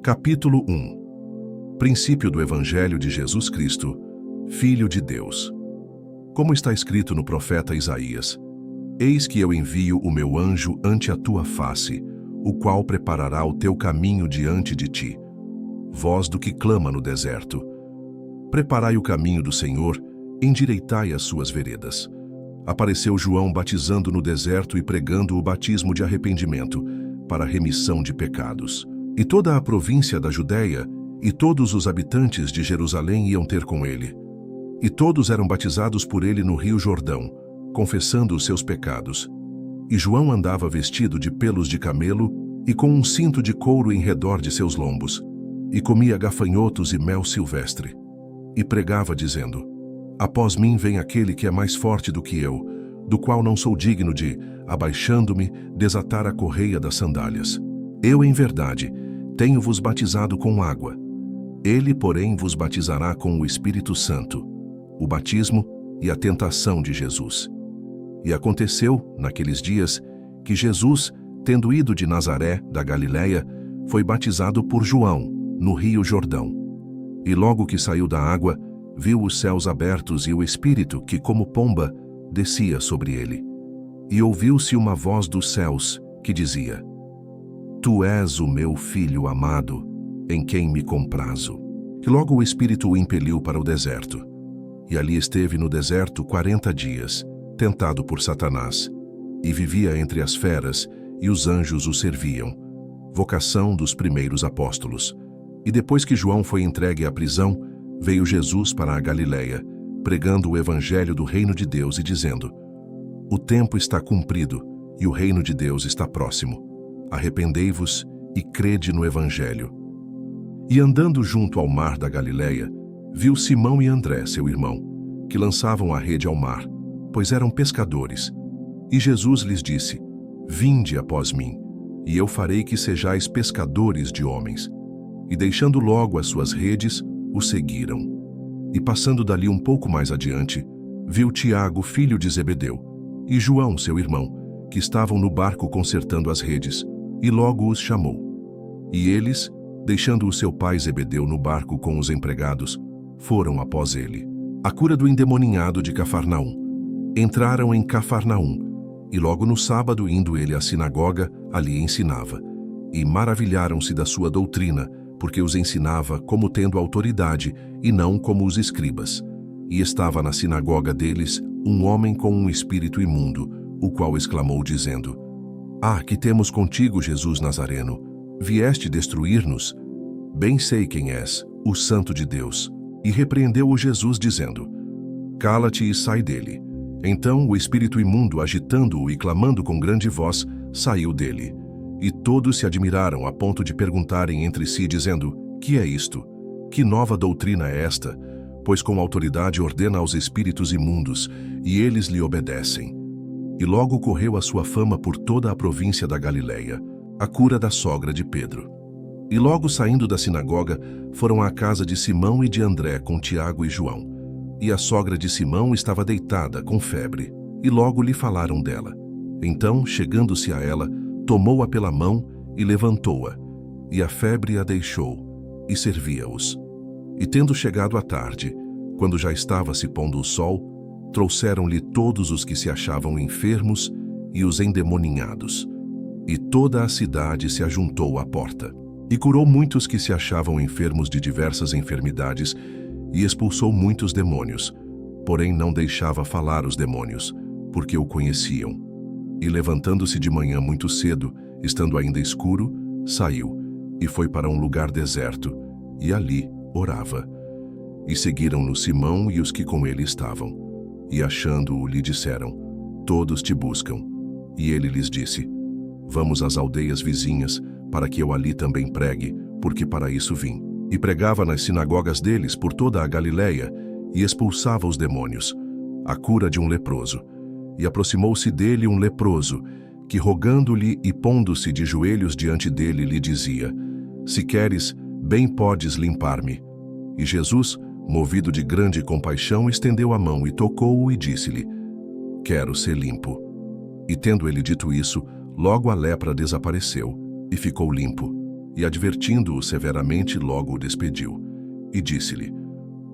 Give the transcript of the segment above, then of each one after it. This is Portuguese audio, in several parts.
Capítulo 1. Princípio do Evangelho de Jesus Cristo, Filho de Deus. Como está escrito no profeta Isaías: Eis que eu envio o meu anjo ante a tua face, o qual preparará o teu caminho diante de ti. Voz do que clama no deserto: Preparai o caminho do Senhor, endireitai as suas veredas. Apareceu João batizando no deserto e pregando o batismo de arrependimento, para a remissão de pecados. E toda a província da Judéia e todos os habitantes de Jerusalém iam ter com ele. E todos eram batizados por ele no rio Jordão, confessando os seus pecados. E João andava vestido de pelos de camelo e com um cinto de couro em redor de seus lombos, e comia gafanhotos e mel silvestre. E pregava dizendo: Após mim vem aquele que é mais forte do que eu, do qual não sou digno de, abaixando-me, desatar a correia das sandálias. Eu, em verdade, tenho-vos batizado com água. Ele, porém, vos batizará com o Espírito Santo, o batismo e a tentação de Jesus. E aconteceu, naqueles dias, que Jesus, tendo ido de Nazaré, da Galiléia, foi batizado por João, no rio Jordão. E logo que saiu da água, viu os céus abertos e o Espírito, que como pomba, descia sobre ele. E ouviu-se uma voz dos céus, que dizia: Tu és o meu Filho amado, em quem me comprazo. E logo o Espírito o impeliu para o deserto. E ali esteve no deserto 40 dias, tentado por Satanás. E vivia entre as feras, e os anjos o serviam. Vocação dos primeiros apóstolos. E depois que João foi entregue à prisão, veio Jesus para a Galiléia, pregando o evangelho do reino de Deus e dizendo: O tempo está cumprido, e o reino de Deus está próximo. Arrependei-vos e crede no Evangelho. E andando junto ao mar da Galiléia, viu Simão e André, seu irmão, que lançavam a rede ao mar, pois eram pescadores. E Jesus lhes disse: Vinde após mim, e eu farei que sejais pescadores de homens. E deixando logo as suas redes, o seguiram. E passando dali um pouco mais adiante, viu Tiago, filho de Zebedeu, e João, seu irmão, que estavam no barco consertando as redes, e logo os chamou. E eles, deixando o seu pai Zebedeu no barco com os empregados, foram após ele. A cura do endemoninhado de Cafarnaum. Entraram em Cafarnaum, e logo no sábado, indo ele à sinagoga, ali ensinava. E maravilharam-se da sua doutrina, porque os ensinava como tendo autoridade, e não como os escribas. E estava na sinagoga deles um homem com um espírito imundo, o qual exclamou dizendo: Ah, que temos contigo, Jesus Nazareno! Vieste destruir-nos? Bem sei quem és, o Santo de Deus. E repreendeu-o Jesus, dizendo: Cala-te e sai dele. Então o espírito imundo, agitando-o e clamando com grande voz, saiu dele. E todos se admiraram a ponto de perguntarem entre si, dizendo: Que é isto? Que nova doutrina é esta? Pois com autoridade ordena aos espíritos imundos, e eles lhe obedecem. E logo correu a sua fama por toda a província da Galiléia, a cura da sogra de Pedro. E logo saindo da sinagoga, foram à casa de Simão e de André com Tiago e João. E a sogra de Simão estava deitada, com febre, e logo lhe falaram dela. Então, chegando-se a ela, tomou-a pela mão e levantou-a, e a febre a deixou, e servia-os. E tendo chegado a tarde, quando já estava se pondo o sol, trouxeram-lhe todos os que se achavam enfermos e os endemoninhados. E toda a cidade se ajuntou à porta. E curou muitos que se achavam enfermos de diversas enfermidades, e expulsou muitos demônios. Porém não deixava falar os demônios, porque o conheciam. E levantando-se de manhã muito cedo, estando ainda escuro, saiu, e foi para um lugar deserto, e ali orava. E seguiram-no Simão e os que com ele estavam. E achando-o, lhe disseram: Todos te buscam. E ele lhes disse: Vamos às aldeias vizinhas, para que eu ali também pregue, porque para isso vim. E pregava nas sinagogas deles por toda a Galiléia, e expulsava os demônios. A cura de um leproso. E aproximou-se dele um leproso, que rogando-lhe e pondo-se de joelhos diante dele, lhe dizia: Se queres, bem podes limpar-me. E Jesus, movido de grande compaixão, estendeu a mão e tocou-o e disse-lhe: Quero ser limpo. E tendo ele dito isso, logo a lepra desapareceu, e ficou limpo. e, advertindo-o severamente, logo o despediu. E disse-lhe: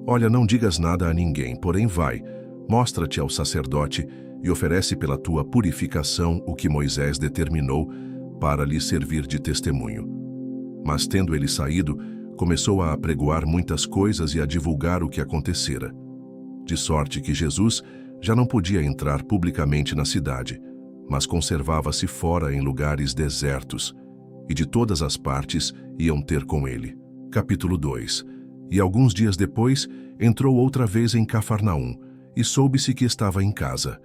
Olha, não digas nada a ninguém, porém vai, mostra-te ao sacerdote e oferece pela tua purificação o que Moisés determinou para lhe servir de testemunho. Mas, tendo ele saído, começou a apregoar muitas coisas e a divulgar o que acontecera. De sorte que Jesus já não podia entrar publicamente na cidade, mas conservava-se fora em lugares desertos, e de todas as partes iam ter com ele. Capítulo 2. E alguns dias depois, entrou outra vez em Cafarnaum, e soube-se que estava em casa.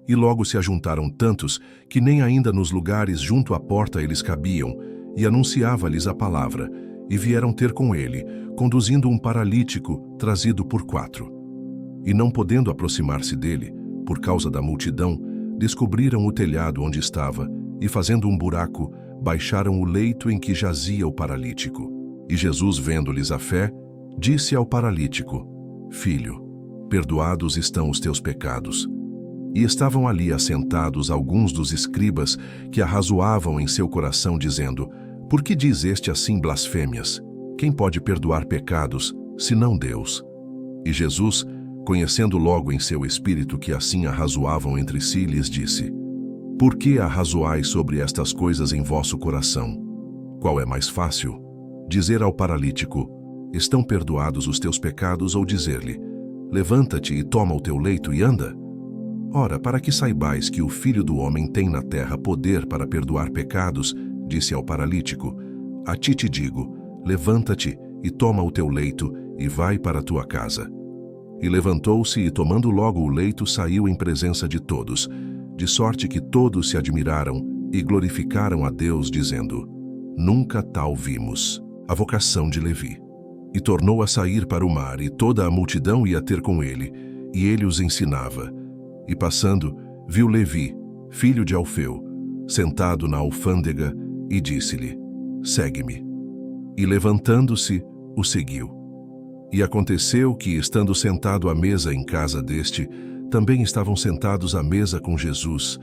E logo se ajuntaram tantos, que nem ainda nos lugares junto à porta eles cabiam, e anunciava-lhes a palavra, e vieram ter com ele, conduzindo um paralítico, trazido por 4. E não podendo aproximar-se dele, por causa da multidão, descobriram o telhado onde estava, e fazendo um buraco, baixaram o leito em que jazia o paralítico. E Jesus, vendo-lhes a fé, disse ao paralítico: Filho, perdoados estão os teus pecados. E estavam ali assentados alguns dos escribas que arrazoavam em seu coração, dizendo: Por que diz este assim blasfêmias? Quem pode perdoar pecados, senão Deus? E Jesus, conhecendo logo em seu espírito que assim arrazoavam entre si, lhes disse: Por que arrazoais sobre estas coisas em vosso coração? Qual é mais fácil? Dizer ao paralítico: Estão perdoados os teus pecados, ou dizer-lhe: Levanta-te e toma o teu leito e anda? Ora, para que saibais que o Filho do Homem tem na terra poder para perdoar pecados, disse ao paralítico: A ti te digo, levanta-te e toma o teu leito e vai para a tua casa. E levantou-se e, tomando logo o leito, saiu em presença de todos, de sorte que todos se admiraram e glorificaram a Deus, dizendo: Nunca tal vimos. A vocação de Levi. E tornou a sair para o mar, e toda a multidão ia ter com ele, e ele os ensinava. E passando, viu Levi, filho de Alfeu, sentado na alfândega, e disse-lhe: Segue-me. E levantando-se, o seguiu. E aconteceu que, estando sentado à mesa em casa deste, também estavam sentados à mesa com Jesus,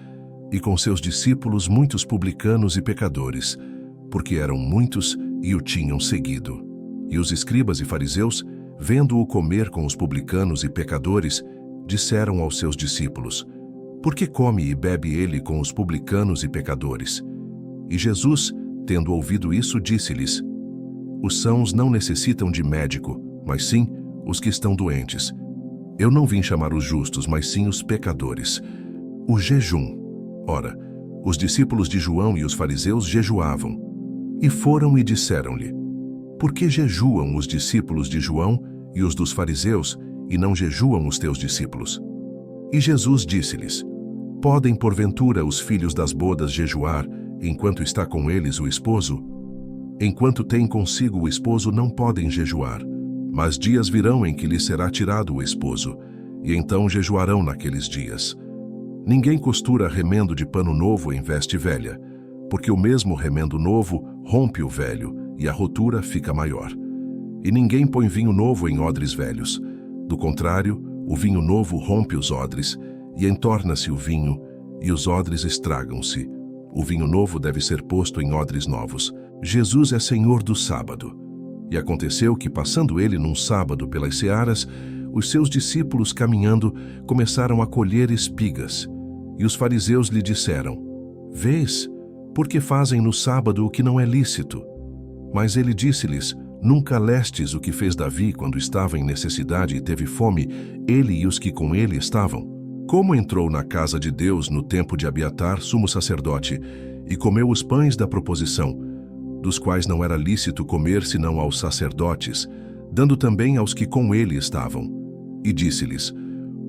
e com seus discípulos muitos publicanos e pecadores, porque eram muitos e o tinham seguido. E os escribas e fariseus, vendo-o comer com os publicanos e pecadores, disseram aos seus discípulos: Por que come e bebe ele com os publicanos e pecadores? E Jesus, tendo ouvido isso, disse-lhes: Os sãos não necessitam de médico, mas sim os que estão doentes. Eu não vim chamar os justos, mas sim os pecadores. O jejum. Ora, os discípulos de João e os fariseus jejuavam. E foram e disseram-lhe: Por que jejuam os discípulos de João e os dos fariseus, e não jejuam os teus discípulos? E Jesus disse-lhes: Podem porventura os filhos das bodas jejuar, enquanto está com eles o esposo? Enquanto têm consigo o esposo, não podem jejuar. Mas dias virão em que lhes será tirado o esposo, e então jejuarão naqueles dias. Ninguém costura remendo de pano novo em veste velha, porque o mesmo remendo novo rompe o velho, e a rotura fica maior. E ninguém põe vinho novo em odres velhos. Do contrário, o vinho novo rompe os odres, e entorna-se o vinho, e os odres estragam-se. O vinho novo deve ser posto em odres novos. Jesus é Senhor do sábado. E aconteceu que, passando ele num sábado pelas searas, os seus discípulos, caminhando, começaram a colher espigas. E os fariseus lhe disseram: Vês, por que fazem no sábado o que não é lícito? Mas ele disse-lhes: Nunca lestes o que fez Davi quando estava em necessidade e teve fome, ele e os que com ele estavam? Como entrou na casa de Deus no tempo de Abiatar, sumo sacerdote, e comeu os pães da proposição, dos quais não era lícito comer senão aos sacerdotes, dando também aos que com ele estavam. E disse-lhes: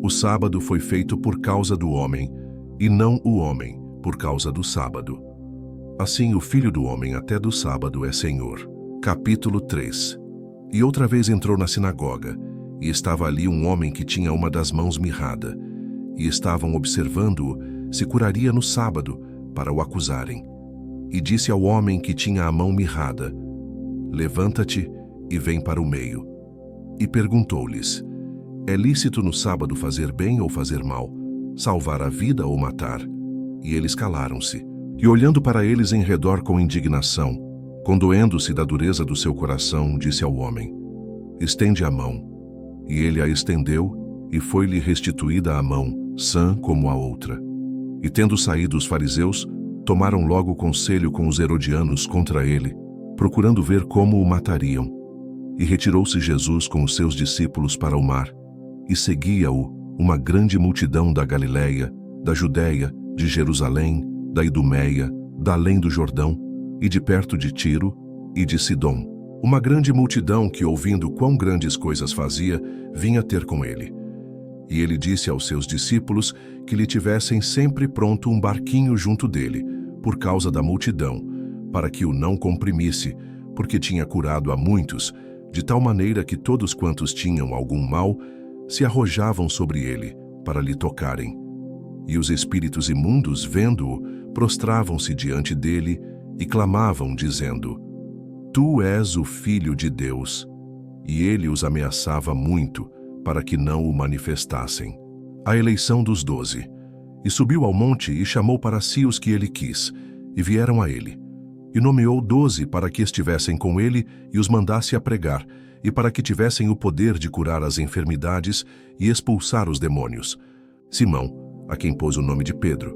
O sábado foi feito por causa do homem, e não o homem por causa do sábado. Assim o Filho do Homem até do sábado é Senhor. Capítulo 3. E outra vez entrou na sinagoga, e estava ali um homem que tinha uma das mãos mirrada, e estavam observando-o se curaria no sábado, para o acusarem. E disse ao homem que tinha a mão mirrada: Levanta-te e vem para o meio. E perguntou-lhes: É lícito no sábado fazer bem ou fazer mal, salvar a vida ou matar? E eles calaram-se. E olhando para eles em redor com indignação, Condoendo-se da dureza do seu coração, disse ao homem: estende a mão. E ele a estendeu, e foi-lhe restituída a mão, sã como a outra. E tendo saído os fariseus, tomaram logo conselho com os herodianos contra ele, procurando ver como o matariam. E retirou-se Jesus com os seus discípulos para o mar, e seguia-o uma grande multidão da Galiléia, da Judéia, de Jerusalém, da Idumeia, da além do Jordão, e de perto de Tiro e de Sidom. Uma grande multidão que, ouvindo quão grandes coisas fazia, vinha ter com ele. E ele disse aos seus discípulos que lhe tivessem sempre pronto um barquinho junto dele, por causa da multidão, para que o não comprimisse, porque tinha curado a muitos, de tal maneira que todos quantos tinham algum mal se arrojavam sobre ele, para lhe tocarem. E os espíritos imundos, vendo-o, prostravam-se diante dele e clamavam, dizendo: Tu és o Filho de Deus. E ele os ameaçava muito, para que não o manifestassem. A eleição dos 12. E subiu ao monte e chamou para si os que ele quis, e vieram a ele. E nomeou 12 para que estivessem com ele e os mandasse a pregar, e para que tivessem o poder de curar as enfermidades e expulsar os demônios. Simão, a quem pôs o nome de Pedro,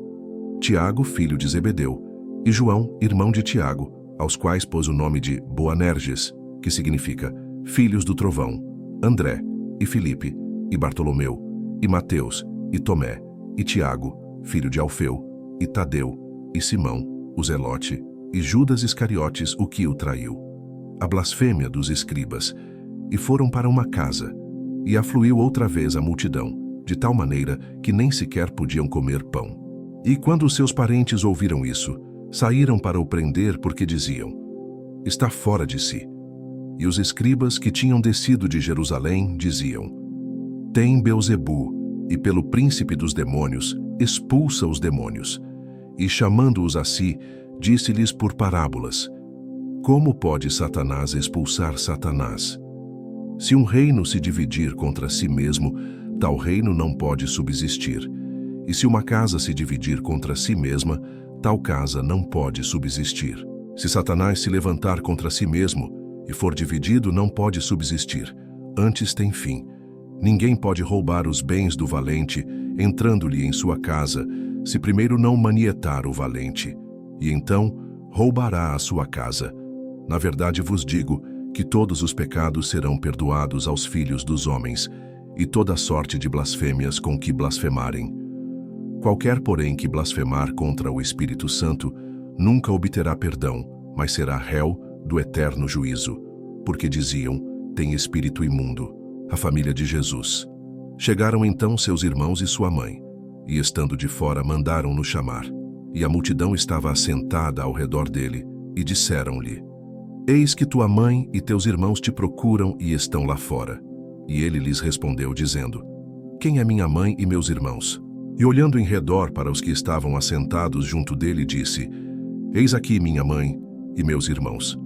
Tiago, filho de Zebedeu, e João, irmão de Tiago, aos quais pôs o nome de Boanerges, que significa filhos do trovão, André, e Filipe, e Bartolomeu, e Mateus, e Tomé, e Tiago, filho de Alfeu, e Tadeu, e Simão, o Zelote, e Judas Iscariotes, o que o traiu. A blasfêmia dos escribas. E foram para uma casa, e afluiu outra vez a multidão, de tal maneira que nem sequer podiam comer pão. E quando os seus parentes ouviram isso, saíram para o prender, porque diziam: está fora de si. E os escribas que tinham descido de Jerusalém diziam: tem Beelzebu, e pelo príncipe dos demônios expulsa os demônios. E chamando-os a si, disse-lhes por parábolas: como pode Satanás expulsar Satanás? Se um reino se dividir contra si mesmo, tal reino não pode subsistir. E se uma casa se dividir contra si mesma, tal casa não pode subsistir. Se Satanás se levantar contra si mesmo e for dividido, não pode subsistir, antes tem fim. Ninguém pode roubar os bens do valente, entrando-lhe em sua casa, se primeiro não manietar o valente, e então roubará a sua casa. Na verdade vos digo que todos os pecados serão perdoados aos filhos dos homens, e toda sorte de blasfêmias com que blasfemarem. Qualquer, porém, que blasfemar contra o Espírito Santo, nunca obterá perdão, mas será réu do eterno juízo, porque diziam: tem espírito imundo. A família de Jesus. Chegaram então seus irmãos e sua mãe, e estando de fora mandaram-no chamar. E a multidão estava assentada ao redor dele, e disseram-lhe: eis que tua mãe e teus irmãos te procuram e estão lá fora. E ele lhes respondeu, dizendo: quem é minha mãe e meus irmãos? E olhando em redor para os que estavam assentados junto dele, disse: eis aqui minha mãe e meus irmãos.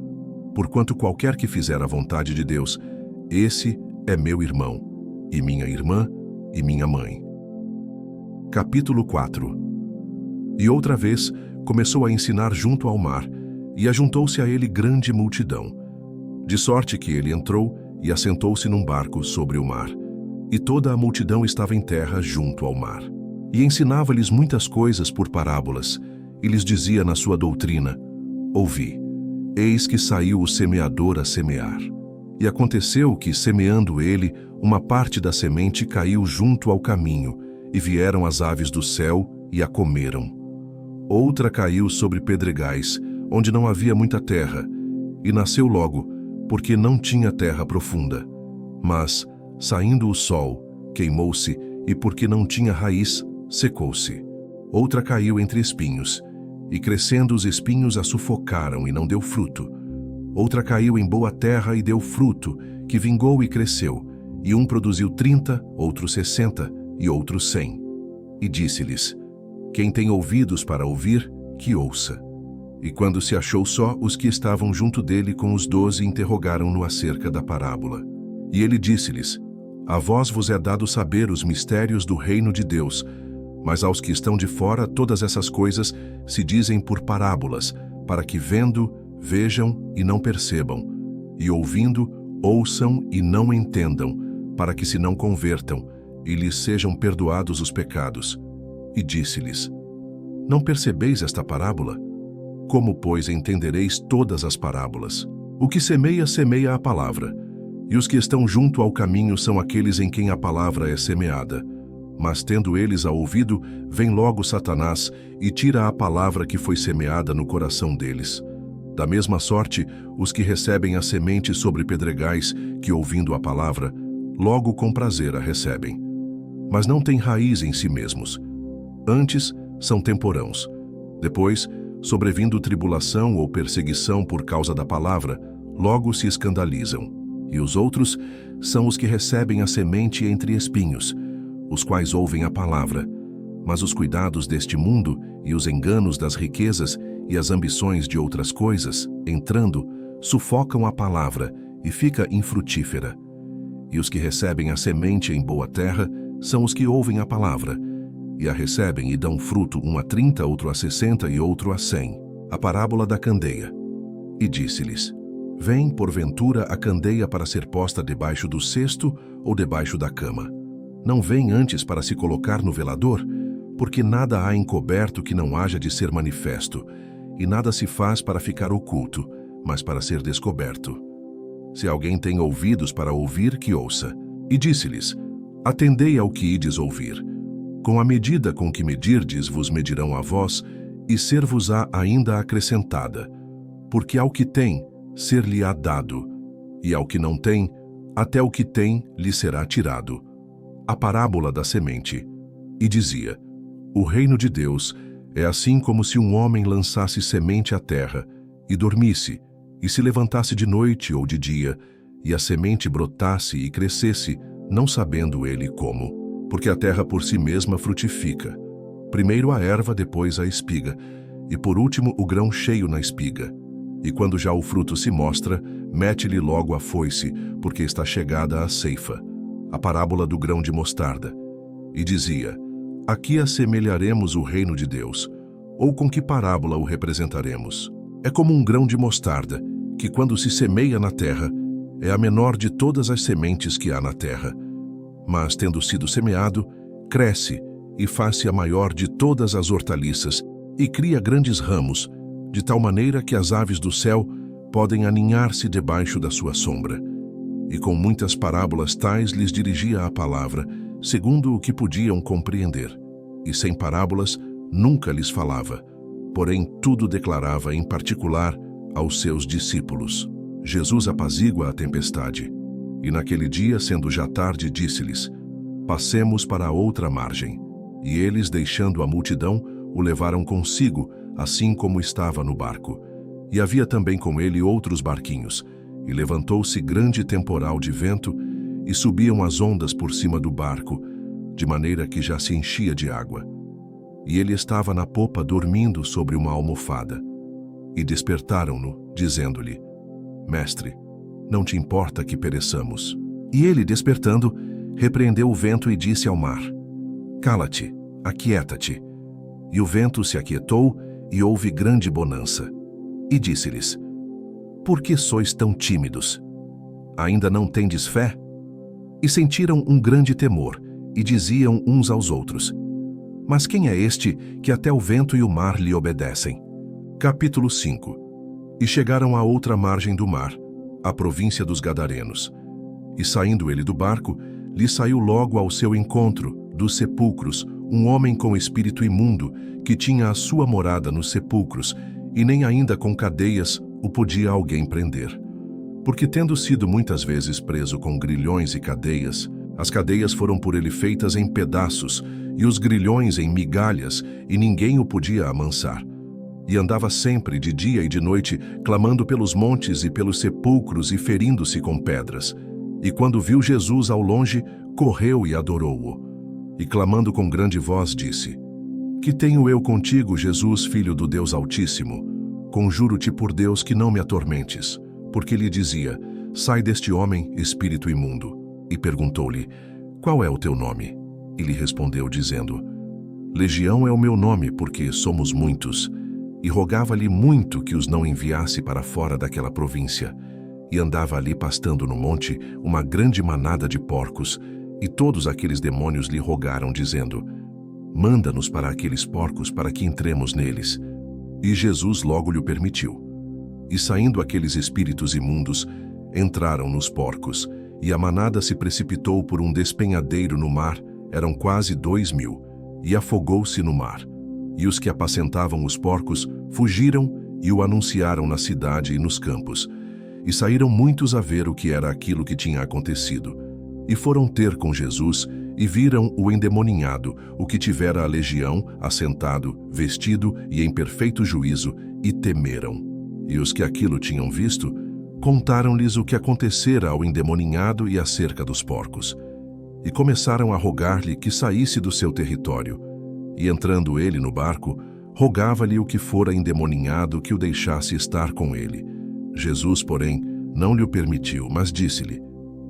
Porquanto qualquer que fizer a vontade de Deus, esse é meu irmão, e minha irmã e minha mãe. Capítulo 4. E outra vez começou a ensinar junto ao mar, e ajuntou-se a ele grande multidão, de sorte que ele entrou e assentou-se num barco sobre o mar. E toda a multidão estava em terra junto ao mar. E ensinava-lhes muitas coisas por parábolas, e lhes dizia na sua doutrina: ouvi, eis que saiu o semeador a semear. E aconteceu que, semeando ele, uma parte da semente caiu junto ao caminho, e vieram as aves do céu e a comeram. Outra caiu sobre pedregais, onde não havia muita terra, e nasceu logo, porque não tinha terra profunda. Mas, saindo o sol, queimou-se, e porque não tinha raiz, secou-se. Outra caiu entre espinhos, e crescendo os espinhos a sufocaram e não deu fruto. Outra caiu em boa terra e deu fruto, que vingou e cresceu, e um produziu 30, outro 60 e outro 100. E disse-lhes: quem tem ouvidos para ouvir, que ouça. E quando se achou só, os que estavam junto dele com os 12 interrogaram-no acerca da parábola. E ele disse-lhes: a vós vos é dado saber os mistérios do reino de Deus, mas aos que estão de fora todas essas coisas se dizem por parábolas, para que vendo, vejam e não percebam, e ouvindo, ouçam e não entendam, para que se não convertam e lhes sejam perdoados os pecados. E disse-lhes: Não percebeis esta parábola? Como, pois, entendereis todas as parábolas? O que semeia, semeia a palavra, e os que estão junto ao caminho são aqueles em quem a palavra é semeada. Mas tendo eles a ouvido, vem logo Satanás e tira a palavra que foi semeada no coração deles. Da mesma sorte, os que recebem a semente sobre pedregais, que ouvindo a palavra, logo com prazer a recebem. Mas não têm raiz em si mesmos. Antes, são temporãos. Depois, sobrevindo tribulação ou perseguição por causa da palavra, logo se escandalizam. E os outros são os que recebem a semente entre espinhos, os quais ouvem a palavra, mas os cuidados deste mundo e os enganos das riquezas e as ambições de outras coisas, entrando, sufocam a palavra e fica infrutífera. E os que recebem a semente em boa terra são os que ouvem a palavra, e a recebem e dão fruto, um a 30, outro a 60 e outro a 100. A parábola da candeia. E disse-lhes: Vem, porventura, a candeia para ser posta debaixo do cesto ou debaixo da cama? Não vem antes para se colocar no velador? Porque nada há encoberto que não haja de ser manifesto, e nada se faz para ficar oculto, mas para ser descoberto. Se alguém tem ouvidos para ouvir, que ouça. E disse-lhes: Atendei ao que ides ouvir. Com a medida com que medirdes, vos medirão a vós, e ser-vos-á ainda acrescentada. Porque ao que tem, ser-lhe-á dado, e ao que não tem, até o que tem lhe será tirado. A parábola da semente. E dizia: O reino de Deus é assim como se um homem lançasse semente à terra, e dormisse, e se levantasse de noite ou de dia, e a semente brotasse e crescesse, não sabendo ele como. Porque a terra por si mesma frutifica. Primeiro a erva, depois a espiga, e por último o grão cheio na espiga. E quando já o fruto se mostra, mete-lhe logo a foice, porque está chegada a ceifa. A parábola do grão de mostarda. E dizia: Aqui assemelharemos o reino de Deus, ou com que parábola o representaremos? É como um grão de mostarda, que quando se semeia na terra, é a menor de todas as sementes que há na terra. Mas, tendo sido semeado, cresce e faz-se a maior de todas as hortaliças e cria grandes ramos, de tal maneira que as aves do céu podem aninhar-se debaixo da sua sombra. E com muitas parábolas tais lhes dirigia a palavra, segundo o que podiam compreender. E sem parábolas nunca lhes falava, porém tudo declarava em particular aos seus discípulos. Jesus apazigua a tempestade. E naquele dia, sendo já tarde, disse-lhes: Passemos para a outra margem. E eles, deixando a multidão, o levaram consigo, assim como estava no barco. E havia também com ele outros barquinhos. E levantou-se grande temporal de vento, e subiam as ondas por cima do barco, de maneira que já se enchia de água. E ele estava na popa dormindo sobre uma almofada. E despertaram-no, dizendo-lhe: Mestre, não te importa que pereçamos? E ele, despertando, repreendeu o vento e disse ao mar: Cala-te, aquieta-te. E o vento se aquietou, e houve grande bonança. E disse-lhes: Por que sois tão tímidos? Ainda não tendes fé? E sentiram um grande temor, e diziam uns aos outros: Mas quem é este que até o vento e o mar lhe obedecem? Capítulo 5. E chegaram à outra margem do mar, a província dos Gadarenos. E saindo ele do barco, lhe saiu logo ao seu encontro, dos sepulcros, um homem com espírito imundo, que tinha a sua morada nos sepulcros, e nem ainda com cadeias o podia alguém prender. Porque tendo sido muitas vezes preso com grilhões e cadeias, as cadeias foram por ele feitas em pedaços, e os grilhões em migalhas, e ninguém o podia amansar. E andava sempre, de dia e de noite, clamando pelos montes e pelos sepulcros e ferindo-se com pedras. E quando viu Jesus ao longe, correu e adorou-o. E clamando com grande voz, disse: Que tenho eu contigo, Jesus, Filho do Deus Altíssimo? Conjuro-te por Deus que não me atormentes. Porque lhe dizia: Sai deste homem, espírito imundo. E perguntou-lhe: Qual é o teu nome? E lhe respondeu, dizendo: Legião é o meu nome, porque somos muitos. e rogava-lhe muito que os não enviasse para fora daquela província. E andava ali pastando no monte uma grande manada de porcos, e todos aqueles demônios lhe rogaram, dizendo: manda-nos para aqueles porcos, para que entremos neles. E Jesus logo lhe permitiu. E saindo aqueles espíritos imundos, entraram nos porcos, e a manada se precipitou por um despenhadeiro no mar, eram quase 2.000, e afogou-se no mar. E os que apacentavam os porcos fugiram e o anunciaram na cidade e nos campos. E saíram muitos a ver o que era aquilo que tinha acontecido. E foram ter com Jesus, e viram o endemoninhado, o que tivera a legião, assentado, vestido e em perfeito juízo, e temeram. E os que aquilo tinham visto, contaram-lhes o que acontecera ao endemoninhado e acerca dos porcos. E começaram a rogar-lhe que saísse do seu território. E entrando ele no barco, rogava-lhe o que fora endemoninhado que o deixasse estar com ele. Jesus, porém, não lhe o permitiu, mas disse-lhe: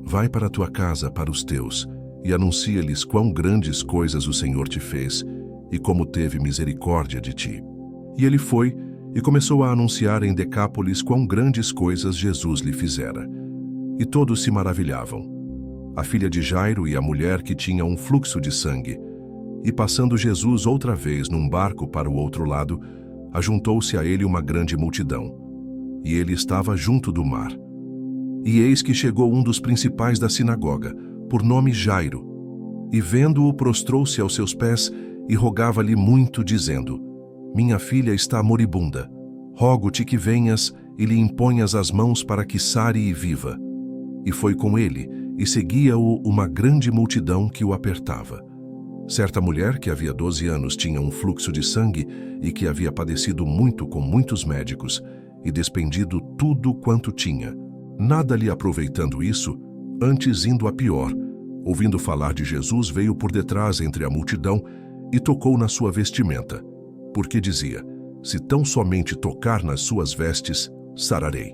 vai para a tua casa, para os teus, e anuncia-lhes quão grandes coisas o Senhor te fez, e como teve misericórdia de ti. E ele foi, e começou a anunciar em Decápolis quão grandes coisas Jesus lhe fizera. E todos se maravilhavam. A filha de Jairo e a mulher que tinha um fluxo de sangue. E passando Jesus outra vez num barco para o outro lado, ajuntou-se a ele uma grande multidão. E ele estava junto do mar. E eis que chegou um dos principais da sinagoga, por nome Jairo, e vendo-o prostrou-se aos seus pés e rogava-lhe muito, dizendo: minha filha está moribunda, rogo-te que venhas e lhe imponhas as mãos para que sare e viva. E foi com ele, e seguia-o uma grande multidão que o apertava. Certa mulher que havia 12 anos tinha um fluxo de sangue e que havia padecido muito com muitos médicos e despendido tudo quanto tinha, nada lhe aproveitando isso, antes indo a pior, ouvindo falar de Jesus, veio por detrás entre a multidão e tocou na sua vestimenta, porque dizia: se tão somente tocar nas suas vestes, sararei.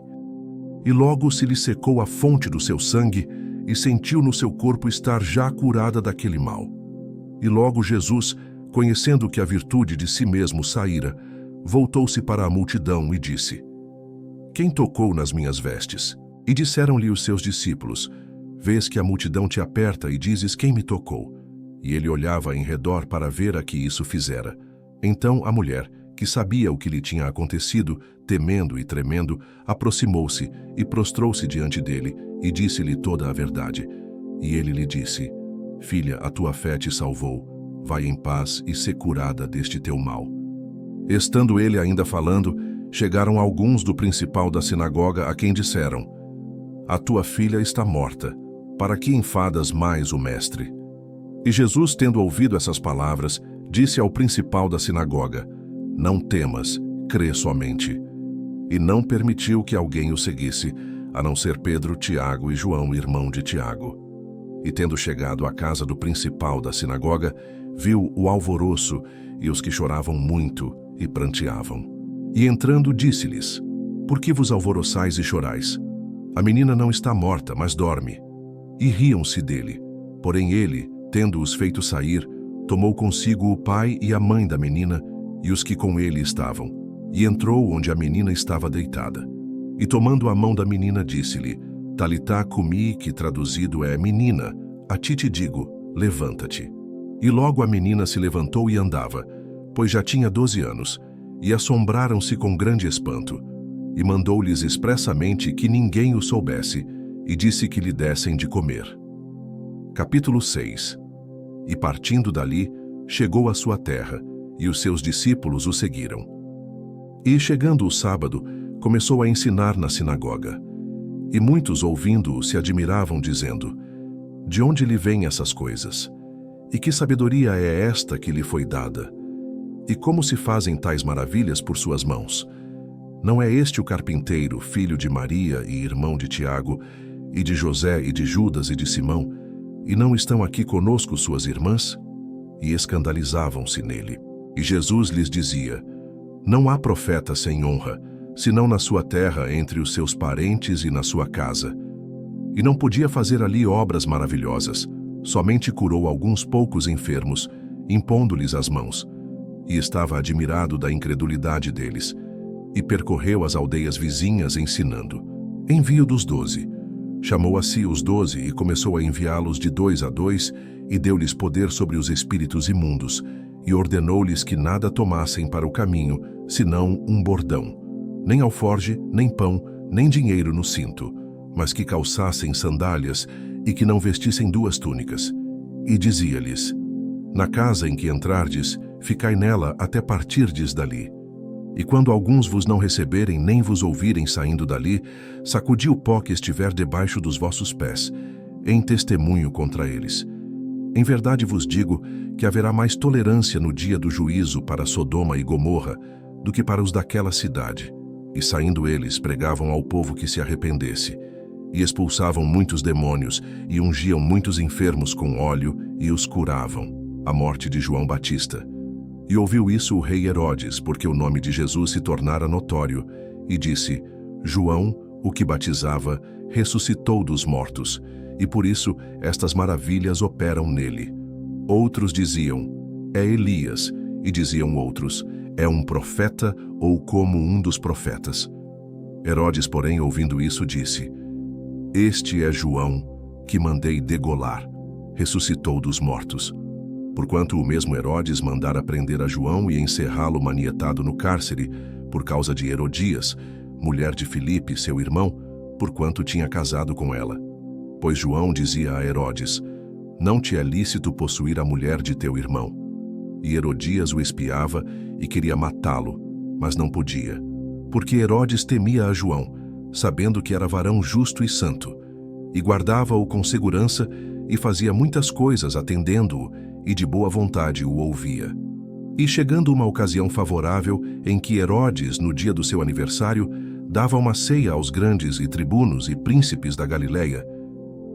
E logo se lhe secou a fonte do seu sangue e sentiu no seu corpo estar já curada daquele mal. E logo Jesus, conhecendo que a virtude de si mesmo saíra, voltou-se para a multidão e disse: quem tocou nas minhas vestes? E disseram-lhe os seus discípulos: vês que a multidão te aperta e dizes: quem me tocou? E ele olhava em redor para ver a que isso fizera. Então a mulher, que sabia o que lhe tinha acontecido, temendo e tremendo, aproximou-se e prostrou-se diante dele e disse-lhe toda a verdade. E ele lhe disse: filha, a tua fé te salvou. Vai em paz e sê curada deste teu mal. Estando ele ainda falando, chegaram alguns do principal da sinagoga, a quem disseram: a tua filha está morta, para que enfadas mais o mestre? E Jesus, tendo ouvido essas palavras, disse ao principal da sinagoga: não temas, crê somente. E não permitiu que alguém o seguisse, a não ser Pedro, Tiago e João, irmão de Tiago. E tendo chegado à casa do principal da sinagoga, viu o alvoroço e os que choravam muito e pranteavam. E entrando disse-lhes: por que vos alvoroçais e chorais? A menina não está morta, mas dorme. E riam-se dele. Porém ele, tendo-os feito sair, tomou consigo o pai e a mãe da menina e os que com ele estavam, e entrou onde a menina estava deitada. E tomando a mão da menina, disse-lhe: Talitá cumi, que traduzido é: menina, a ti te digo, levanta-te. E logo a menina se levantou e andava, pois já tinha 12 anos, e assombraram-se com grande espanto. E mandou-lhes expressamente que ninguém o soubesse, e disse que lhe dessem de comer. Capítulo 6. E partindo dali, chegou à sua terra, e os seus discípulos o seguiram. E chegando o sábado, começou a ensinar na sinagoga. E muitos, ouvindo-o, se admiravam, dizendo: de onde lhe vêm essas coisas? E que sabedoria é esta que lhe foi dada? E como se fazem tais maravilhas por suas mãos? Não é este o carpinteiro, filho de Maria e irmão de Tiago, e de José e de Judas e de Simão? E não estão aqui conosco suas irmãs? E escandalizavam-se nele. E Jesus lhes dizia: não há profeta sem honra, senão na sua terra, entre os seus parentes e na sua casa. E não podia fazer ali obras maravilhosas, somente curou alguns poucos enfermos, impondo-lhes as mãos. e estava admirado da incredulidade deles, e percorreu as aldeias vizinhas ensinando. Envio dos 12. Chamou a si os 12 e começou a enviá-los de 2 a 2, e deu-lhes poder sobre os espíritos imundos, e ordenou-lhes que nada tomassem para o caminho, senão um bordão, nem alforge, nem pão, nem dinheiro no cinto, mas que calçassem sandálias e que não vestissem 2 túnicas. E dizia-lhes: na casa em que entrardes, ficai nela até partirdes dali. E quando alguns vos não receberem nem vos ouvirem saindo dali, sacudi o pó que estiver debaixo dos vossos pés, em testemunho contra eles. Em verdade vos digo que haverá mais tolerância no dia do juízo para Sodoma e Gomorra do que para os daquela cidade. E saindo eles, pregavam ao povo que se arrependesse, e expulsavam muitos demônios, e ungiam muitos enfermos com óleo, e os curavam. A morte de João Batista. E ouviu isso o rei Herodes, porque o nome de Jesus se tornara notório, e disse: João, o que batizava, ressuscitou dos mortos, e por isso estas maravilhas operam nele. Outros diziam: é Elias, e diziam outros: é um profeta ou como um dos profetas. Herodes, porém, ouvindo isso, disse: este é João, que mandei degolar, ressuscitou dos mortos. Porquanto o mesmo Herodes mandara prender a João e encerrá-lo manietado no cárcere, por causa de Herodias, mulher de Filipe, seu irmão, porquanto tinha casado com ela. Pois João dizia a Herodes: não te é lícito possuir a mulher de teu irmão. E Herodias o espiava e queria matá-lo, mas não podia, porque Herodes temia a João, sabendo que era varão justo e santo, e guardava-o com segurança e fazia muitas coisas atendendo-o, e de boa vontade o ouvia. E chegando uma ocasião favorável em que Herodes, no dia do seu aniversário, dava uma ceia aos grandes e tribunos e príncipes da Galileia,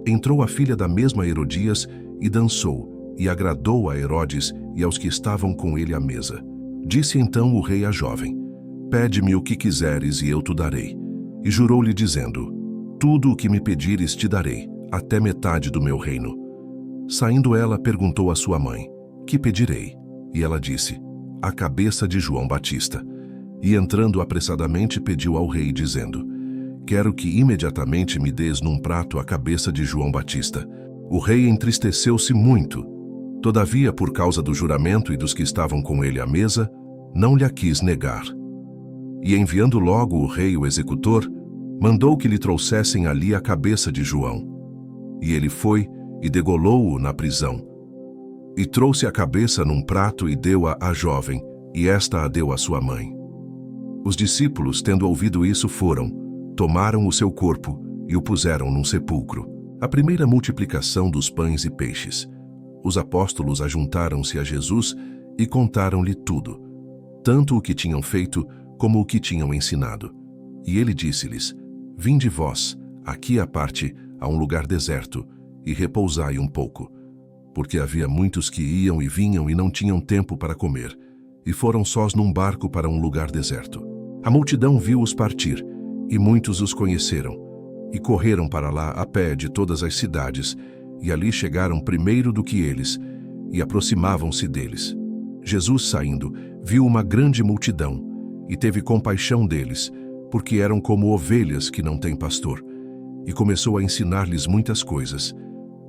entrou a filha da mesma Herodias e dançou, e agradou a Herodes e aos que estavam com ele à mesa. Disse então o rei à jovem: pede-me o que quiseres e eu te darei. E jurou-lhe dizendo: tudo o que me pedires te darei, até metade do meu reino. Saindo ela, perguntou à sua mãe: que pedirei? E ela disse: a cabeça de João Batista. E entrando apressadamente pediu ao rei, dizendo: quero que imediatamente me des num prato a cabeça de João Batista. O rei entristeceu-se muito. Todavia, por causa do juramento e dos que estavam com ele à mesa, não lhe a quis negar. E enviando logo o rei o executor, mandou que lhe trouxessem ali a cabeça de João. E ele foi e degolou-o na prisão. E trouxe a cabeça num prato e deu-a à jovem, e esta a deu à sua mãe. Os discípulos, tendo ouvido isso, foram, tomaram o seu corpo e o puseram num sepulcro. A primeira multiplicação dos pães e peixes. Os apóstolos ajuntaram-se a Jesus e contaram-lhe tudo, tanto o que tinham feito como o que tinham ensinado. E ele disse-lhes: vinde vós, aqui à parte, a um lugar deserto, e repousai um pouco. Porque havia muitos que iam e vinham e não tinham tempo para comer, e foram sós num barco para um lugar deserto. A multidão viu-os partir, e muitos os conheceram, e correram para lá a pé de todas as cidades, e ali chegaram primeiro do que eles, e aproximavam-se deles. Jesus, saindo, viu uma grande multidão, e teve compaixão deles, porque eram como ovelhas que não têm pastor, e começou a ensinar-lhes muitas coisas.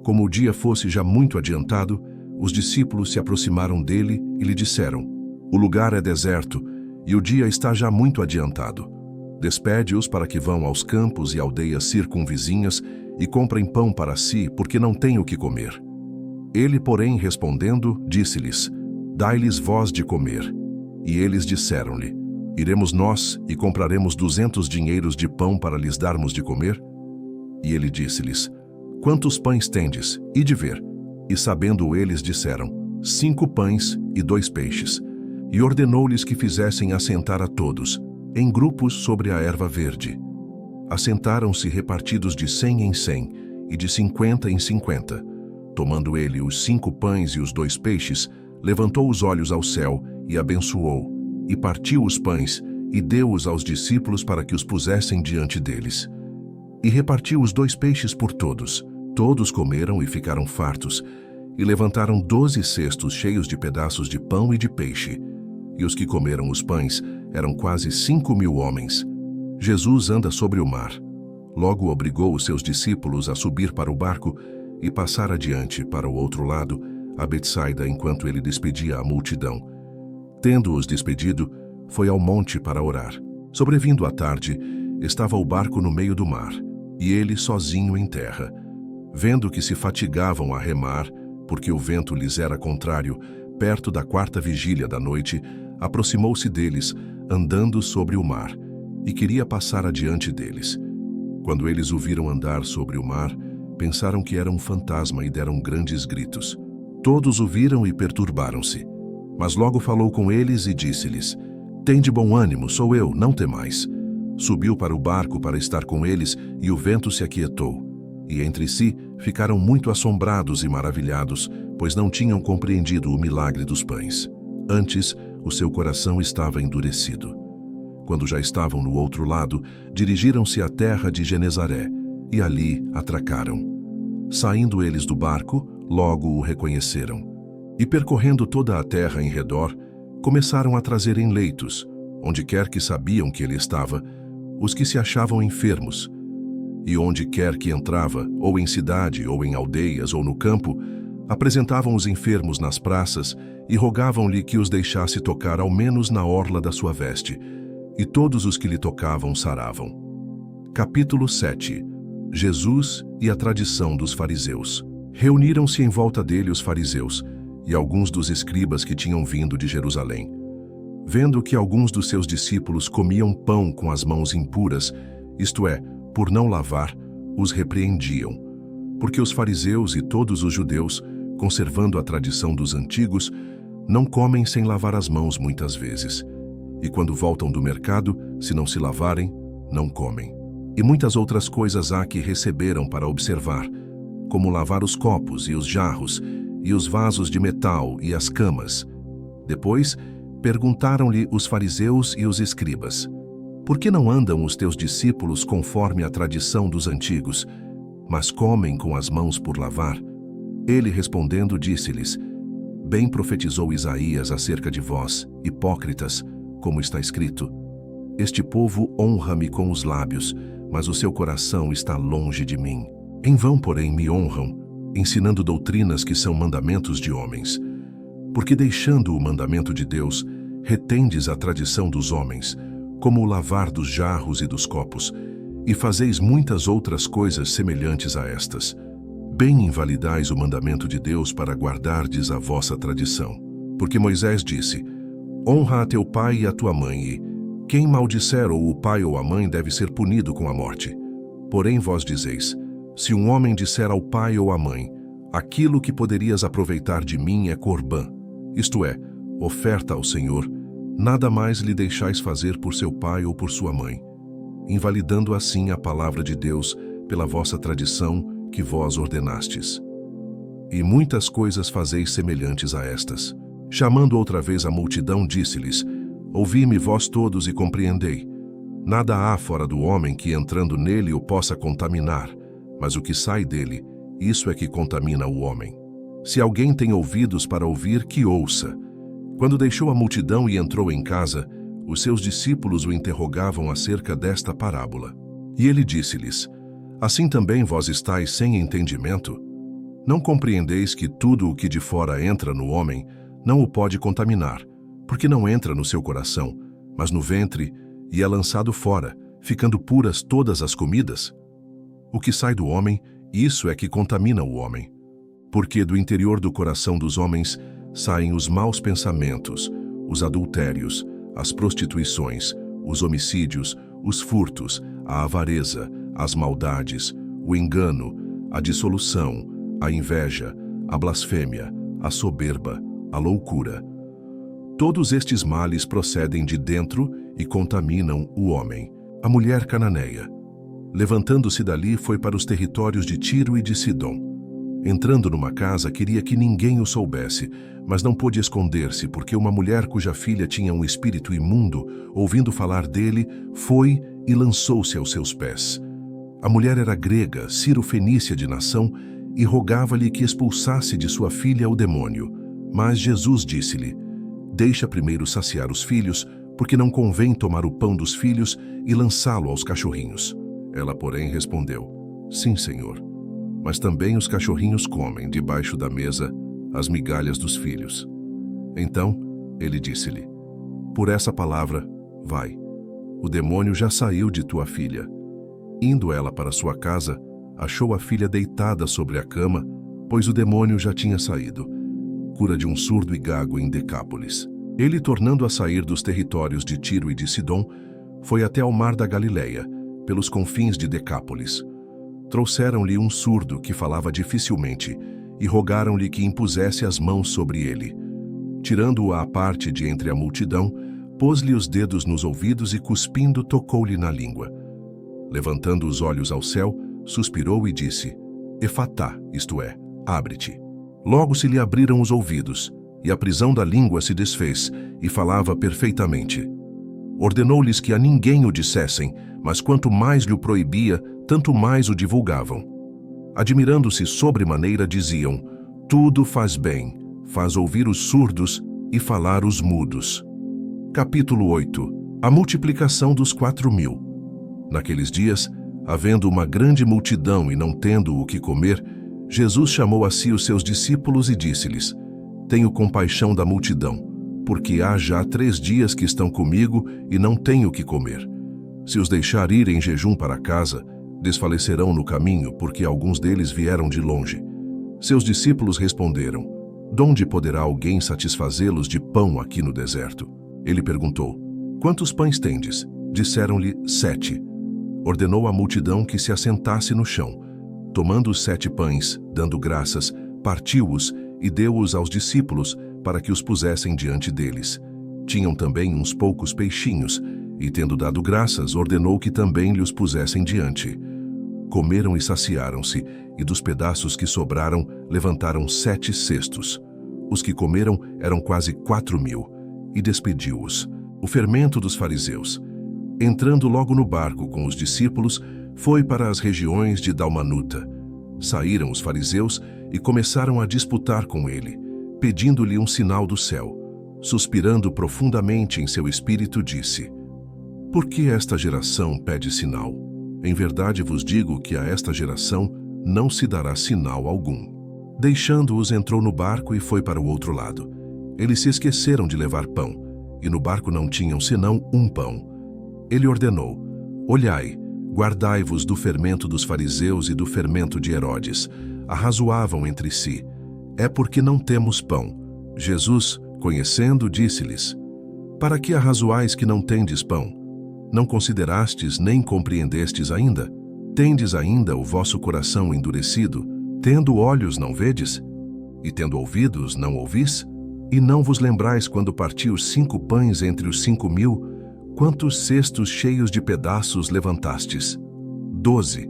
Como o dia fosse já muito adiantado, os discípulos se aproximaram dele e lhe disseram: o lugar é deserto, e o dia está já muito adiantado. Despede-os para que vão aos campos e aldeias circunvizinhas e comprem pão para si, porque não têm o que comer. Ele, porém, respondendo, disse-lhes: dai-lhes vós de comer. E eles disseram-lhe: iremos nós e compraremos 200 dinheiros de pão para lhes darmos de comer? E ele disse-lhes: quantos pães tendes? Ide ver. E sabendo eles, disseram: 5 pães e 2 peixes. E ordenou-lhes que fizessem assentar a todos, em grupos sobre a erva verde. Assentaram-se repartidos de 100 em 100 e de 50 em 50. Tomando ele os 5 pães e os 2 peixes, levantou os olhos ao céu e abençoou, e partiu os pães e deu-os aos discípulos para que os pusessem diante deles. E repartiu os 2 peixes por todos. Todos comeram e ficaram fartos, e levantaram 12 cestos cheios de pedaços de pão e de peixe. e os que comeram os pães eram quase 5.000 homens. Jesus anda sobre o mar. Logo obrigou os seus discípulos a subir para o barco e passar adiante para o outro lado, a Betsaida, enquanto ele despedia a multidão. Tendo-os despedido, foi ao monte para orar. Sobrevindo a tarde, estava o barco no meio do mar, e ele sozinho em terra. Vendo que se fatigavam a remar, porque o vento lhes era contrário, perto da 4ª vigília da noite, aproximou-se deles, andando sobre o mar, e queria passar adiante deles. Quando eles o viram andar sobre o mar, pensaram que era um fantasma e deram grandes gritos. Todos o viram e perturbaram-se. Mas logo falou com eles e disse-lhes: Tende bom ânimo, sou eu, não temais. Subiu para o barco para estar com eles, e o vento se aquietou. E entre si ficaram muito assombrados e maravilhados, pois não tinham compreendido o milagre dos pães. Antes, o seu coração estava endurecido. Quando já estavam no outro lado, dirigiram-se à terra de Genezaré, e ali atracaram. Saindo eles do barco, logo o reconheceram. E percorrendo toda a terra em redor, começaram a trazer em leitos, onde quer que sabiam que ele estava, os que se achavam enfermos. E onde quer que entrava, ou em cidade, ou em aldeias, ou no campo, apresentavam os enfermos nas praças e rogavam-lhe que os deixasse tocar ao menos na orla da sua veste, e todos os que lhe tocavam saravam. Capítulo 7. Jesus e a tradição dos fariseus. Reuniram-se em volta dele os fariseus e alguns dos escribas que tinham vindo de Jerusalém. Vendo que alguns dos seus discípulos comiam pão com as mãos impuras, isto é, por não lavar, os repreendiam. Porque os fariseus e todos os judeus, conservando a tradição dos antigos, não comem sem lavar as mãos muitas vezes. E quando voltam do mercado, se não se lavarem, não comem. E muitas outras coisas há que receberam para observar, como lavar os copos e os jarros, e os vasos de metal e as camas. Depois, perguntaram-lhe os fariseus e os escribas: Por que não andam os teus discípulos conforme a tradição dos antigos, mas comem com as mãos por lavar? Ele respondendo disse-lhes: Bem profetizou Isaías acerca de vós, hipócritas, como está escrito: Este povo honra-me com os lábios, mas o seu coração está longe de mim. Em vão, porém, me honram, ensinando doutrinas que são mandamentos de homens. Porque deixando o mandamento de Deus, retendes a tradição dos homens, como o lavar dos jarros e dos copos, e fazeis muitas outras coisas semelhantes a estas. Bem invalidais o mandamento de Deus para guardardes a vossa tradição. Porque Moisés disse: Honra a teu pai e a tua mãe, e quem maldisser ou o pai ou a mãe deve ser punido com a morte. Porém vós dizeis: Se um homem disser ao pai ou à mãe: Aquilo que poderias aproveitar de mim é corbã, isto é, oferta ao Senhor, nada mais lhe deixais fazer por seu pai ou por sua mãe, invalidando assim a palavra de Deus pela vossa tradição que vós ordenastes. E muitas coisas fazeis semelhantes a estas. Chamando outra vez a multidão, disse-lhes: Ouvi-me vós todos e compreendei. Nada há fora do homem que entrando nele o possa contaminar, mas o que sai dele, isso é que contamina o homem. Se alguém tem ouvidos para ouvir, que ouça. Quando deixou a multidão e entrou em casa, os seus discípulos o interrogavam acerca desta parábola. E ele disse-lhes: Assim também vós estáis sem entendimento? Não compreendeis que tudo o que de fora entra no homem não o pode contaminar, porque não entra no seu coração, mas no ventre, e é lançado fora, ficando puras todas as comidas? O que sai do homem, isso é que contamina o homem. Porque do interior do coração dos homens saem os maus pensamentos, os adultérios, as prostituições, os homicídios, os furtos, a avareza, as maldades, o engano, a dissolução, a inveja, a blasfêmia, a soberba, a loucura. Todos estes males procedem de dentro e contaminam o homem. A mulher cananeia, levantando-se dali, foi para os territórios de Tiro e de Sidom. Entrando numa casa, queria que ninguém o soubesse, mas não pôde esconder-se, porque uma mulher cuja filha tinha um espírito imundo, ouvindo falar dele, foi e lançou-se aos seus pés. A mulher era grega, Ciro-fenícia de nação, e rogava-lhe que expulsasse de sua filha o demônio. Mas Jesus disse-lhe: Deixa primeiro saciar os filhos, porque não convém tomar o pão dos filhos e lançá-lo aos cachorrinhos. Ela, porém, respondeu: Sim, Senhor. Mas também os cachorrinhos comem, debaixo da mesa, as migalhas dos filhos. Então, ele disse-lhe: Por essa palavra, vai. O demônio já saiu de tua filha. Indo ela para sua casa, achou a filha deitada sobre a cama, pois o demônio já tinha saído. Cura de um surdo e gago em Decápolis. Ele, tornando a sair dos territórios de Tiro e de Sidom, foi até ao mar da Galileia, pelos confins de Decápolis. Trouxeram-lhe um surdo que falava dificilmente e rogaram-lhe que impusesse as mãos sobre ele. Tirando-o à parte de entre a multidão, pôs-lhe os dedos nos ouvidos e, cuspindo, tocou-lhe na língua. Levantando os olhos ao céu, suspirou e disse: Efatá, isto é, abre-te. Logo se lhe abriram os ouvidos, e a prisão da língua se desfez, e falava perfeitamente. Ordenou-lhes que a ninguém o dissessem, mas quanto mais lhe o proibia, tanto mais o divulgavam. Admirando-se sobremaneira, diziam: Tudo faz bem, faz ouvir os surdos e falar os mudos. Capítulo 8. A multiplicação dos 4.000. Naqueles dias, havendo uma grande multidão e não tendo o que comer, Jesus chamou a si os seus discípulos e disse-lhes: Tenho compaixão da multidão, porque há já 3 dias que estão comigo e não tenho o que comer. Se os deixar ir em jejum para casa, desfalecerão no caminho, porque alguns deles vieram de longe. Seus discípulos responderam: Donde poderá alguém satisfazê-los de pão aqui no deserto? Ele perguntou: Quantos pães tendes? Disseram-lhe: 7. Ordenou à multidão que se assentasse no chão. Tomando os 7 pães, dando graças, partiu-os e deu-os aos discípulos para que os pusessem diante deles. Tinham também uns poucos peixinhos, e tendo dado graças, ordenou que também lhes pusessem diante. Comeram e saciaram-se, e dos pedaços que sobraram, levantaram 7 cestos. Os que comeram eram quase 4.000, e despediu-os. O fermento dos fariseus. Entrando logo no barco com os discípulos, foi para as regiões de Dalmanuta. Saíram os fariseus e começaram a disputar com ele, pedindo-lhe um sinal do céu. Suspirando profundamente em seu espírito, disse: Por que esta geração pede sinal? Em verdade vos digo que a esta geração não se dará sinal algum. Deixando-os, entrou no barco e foi para o outro lado. Eles se esqueceram de levar pão, e no barco não tinham senão um pão. Ele ordenou: Olhai, guardai-vos do fermento dos fariseus e do fermento de Herodes. Arrazoavam entre si: É porque não temos pão. Jesus, conhecendo, disse-lhes: Para que arrazoais que não tendes pão? Não considerastes nem compreendestes ainda? Tendes ainda o vosso coração endurecido? Tendo olhos não vedes? E tendo ouvidos não ouvis? E não vos lembrais quando parti os 5 pães entre os 5.000, quantos cestos cheios de pedaços levantastes? 12.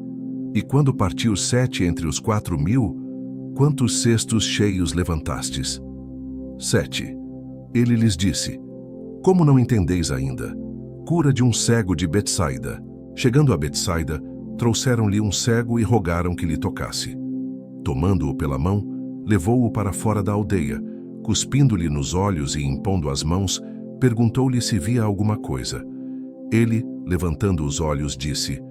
E quando parti os 7 entre os 4.000, quantos cestos cheios levantastes? 7. Ele lhes disse: Como não entendeis ainda? Cura de um cego de Betsaida. Chegando a Betsaida, trouxeram-lhe um cego e rogaram que lhe tocasse. Tomando-o pela mão, levou-o para fora da aldeia, cuspindo-lhe nos olhos e impondo as mãos, perguntou-lhe se via alguma coisa. Ele, levantando os olhos, disse: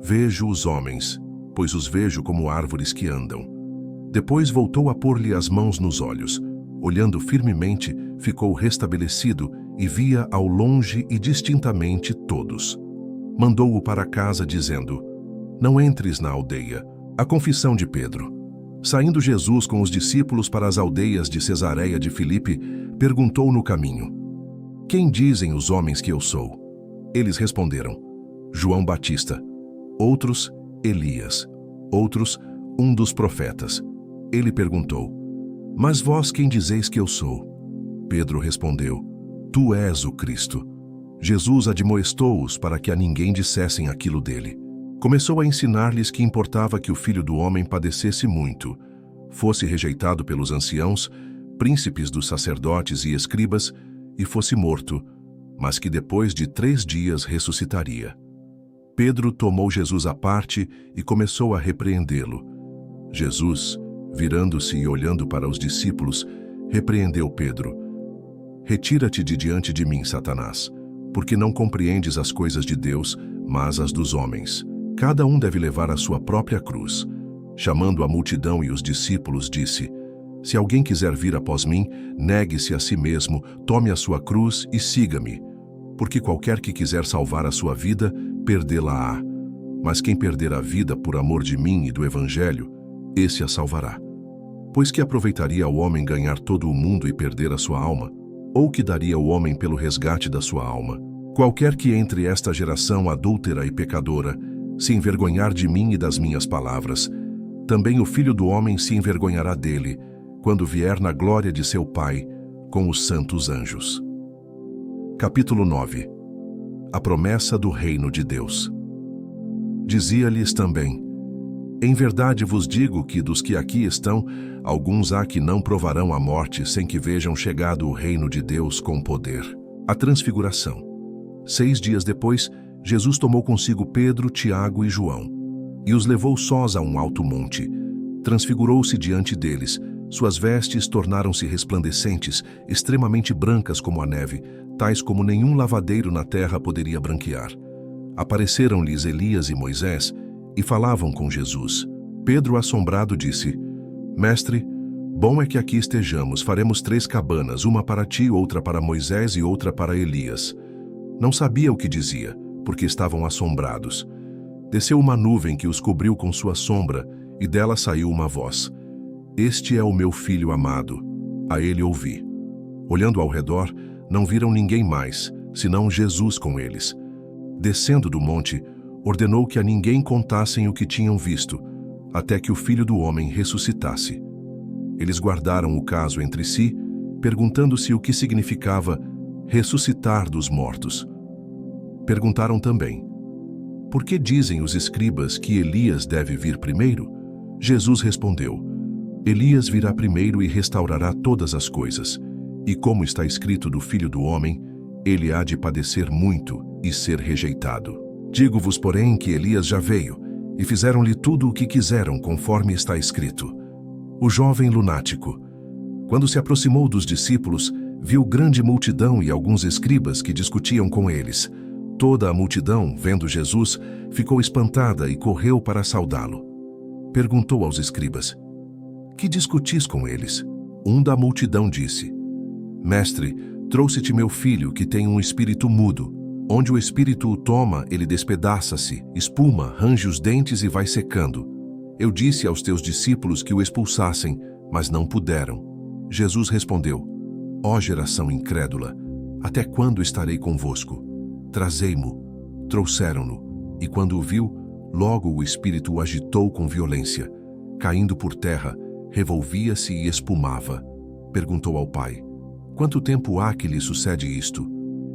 Vejo os homens, pois os vejo como árvores que andam. Depois voltou a pôr-lhe as mãos nos olhos. Olhando firmemente, ficou restabelecido e via ao longe e distintamente todos. Mandou-o para casa, dizendo: Não entres na aldeia. A confissão de Pedro. Saindo Jesus com os discípulos para as aldeias de Cesareia de Filipe, perguntou no caminho: Quem dizem os homens que eu sou? Eles responderam: João Batista. Outros, Elias. Outros, um dos profetas. Ele perguntou: Mas vós quem dizeis que eu sou? Pedro respondeu: Tu és o Cristo. Jesus admoestou-os para que a ninguém dissessem aquilo dele. Começou a ensinar-lhes que importava que o Filho do Homem padecesse muito, fosse rejeitado pelos anciãos, príncipes dos sacerdotes e escribas, e fosse morto, mas que depois de 3 dias ressuscitaria. Pedro tomou Jesus à parte e começou a repreendê-lo. Jesus, virando-se e olhando para os discípulos, repreendeu Pedro: Retira-te de diante de mim, Satanás, porque não compreendes as coisas de Deus, mas as dos homens. Cada um deve levar a sua própria cruz. Chamando a multidão e os discípulos, disse: Se alguém quiser vir após mim, negue-se a si mesmo, tome a sua cruz e siga-me. Porque qualquer que quiser salvar a sua vida, perdê-la-á. Mas quem perder a vida por amor de mim e do Evangelho, esse a salvará. Pois que aproveitaria o homem ganhar todo o mundo e perder a sua alma? Ou que daria o homem pelo resgate da sua alma? Qualquer que entre esta geração adúltera e pecadora se envergonhar de mim e das minhas palavras, também o Filho do Homem se envergonhará dele, quando vier na glória de seu Pai, com os santos anjos. Capítulo 9. A promessa do reino de Deus. Dizia-lhes também: Em verdade vos digo que dos que aqui estão, alguns há que não provarão a morte sem que vejam chegado o reino de Deus com poder. A transfiguração. 6 dias depois, Jesus tomou consigo Pedro, Tiago e João, e os levou sós a um alto monte. Transfigurou-se diante deles. Suas vestes tornaram-se resplandecentes, extremamente brancas como a neve, tais como nenhum lavadeiro na terra poderia branquear. Apareceram-lhes Elias e Moisés, e falavam com Jesus. Pedro, assombrado, disse: Mestre, bom é que aqui estejamos. Faremos 3 cabanas, uma para ti, outra para Moisés e outra para Elias. Não sabia o que dizia, porque estavam assombrados. Desceu uma nuvem que os cobriu com sua sombra, e dela saiu uma voz: Este é o meu filho amado, a ele ouvi. Olhando ao redor, não viram ninguém mais, senão Jesus com eles. Descendo do monte, ordenou que a ninguém contassem o que tinham visto, até que o Filho do Homem ressuscitasse. Eles guardaram o caso entre si, perguntando-se o que significava ressuscitar dos mortos. Perguntaram também: Por que dizem os escribas que Elias deve vir primeiro? Jesus respondeu: Elias virá primeiro e restaurará todas as coisas. E como está escrito do Filho do Homem, ele há de padecer muito e ser rejeitado. Digo-vos, porém, que Elias já veio, e fizeram-lhe tudo o que quiseram, conforme está escrito. O jovem lunático, quando se aproximou dos discípulos, viu grande multidão e alguns escribas que discutiam com eles. Toda a multidão, vendo Jesus, ficou espantada e correu para saudá-lo. Perguntou aos escribas: Que discutis com eles? Um da multidão disse: Mestre, trouxe-te meu filho, que tem um espírito mudo. Onde o espírito o toma, ele despedaça-se, espuma, range os dentes e vai secando. Eu disse aos teus discípulos que o expulsassem, mas não puderam. Jesus respondeu: Ó geração incrédula, até quando estarei convosco? Trazei-mo. Trouxeram-no, e quando o viu, logo o espírito o agitou com violência. Caindo por terra, revolvia-se e espumava. Perguntou ao pai: Quanto tempo há que lhe sucede isto?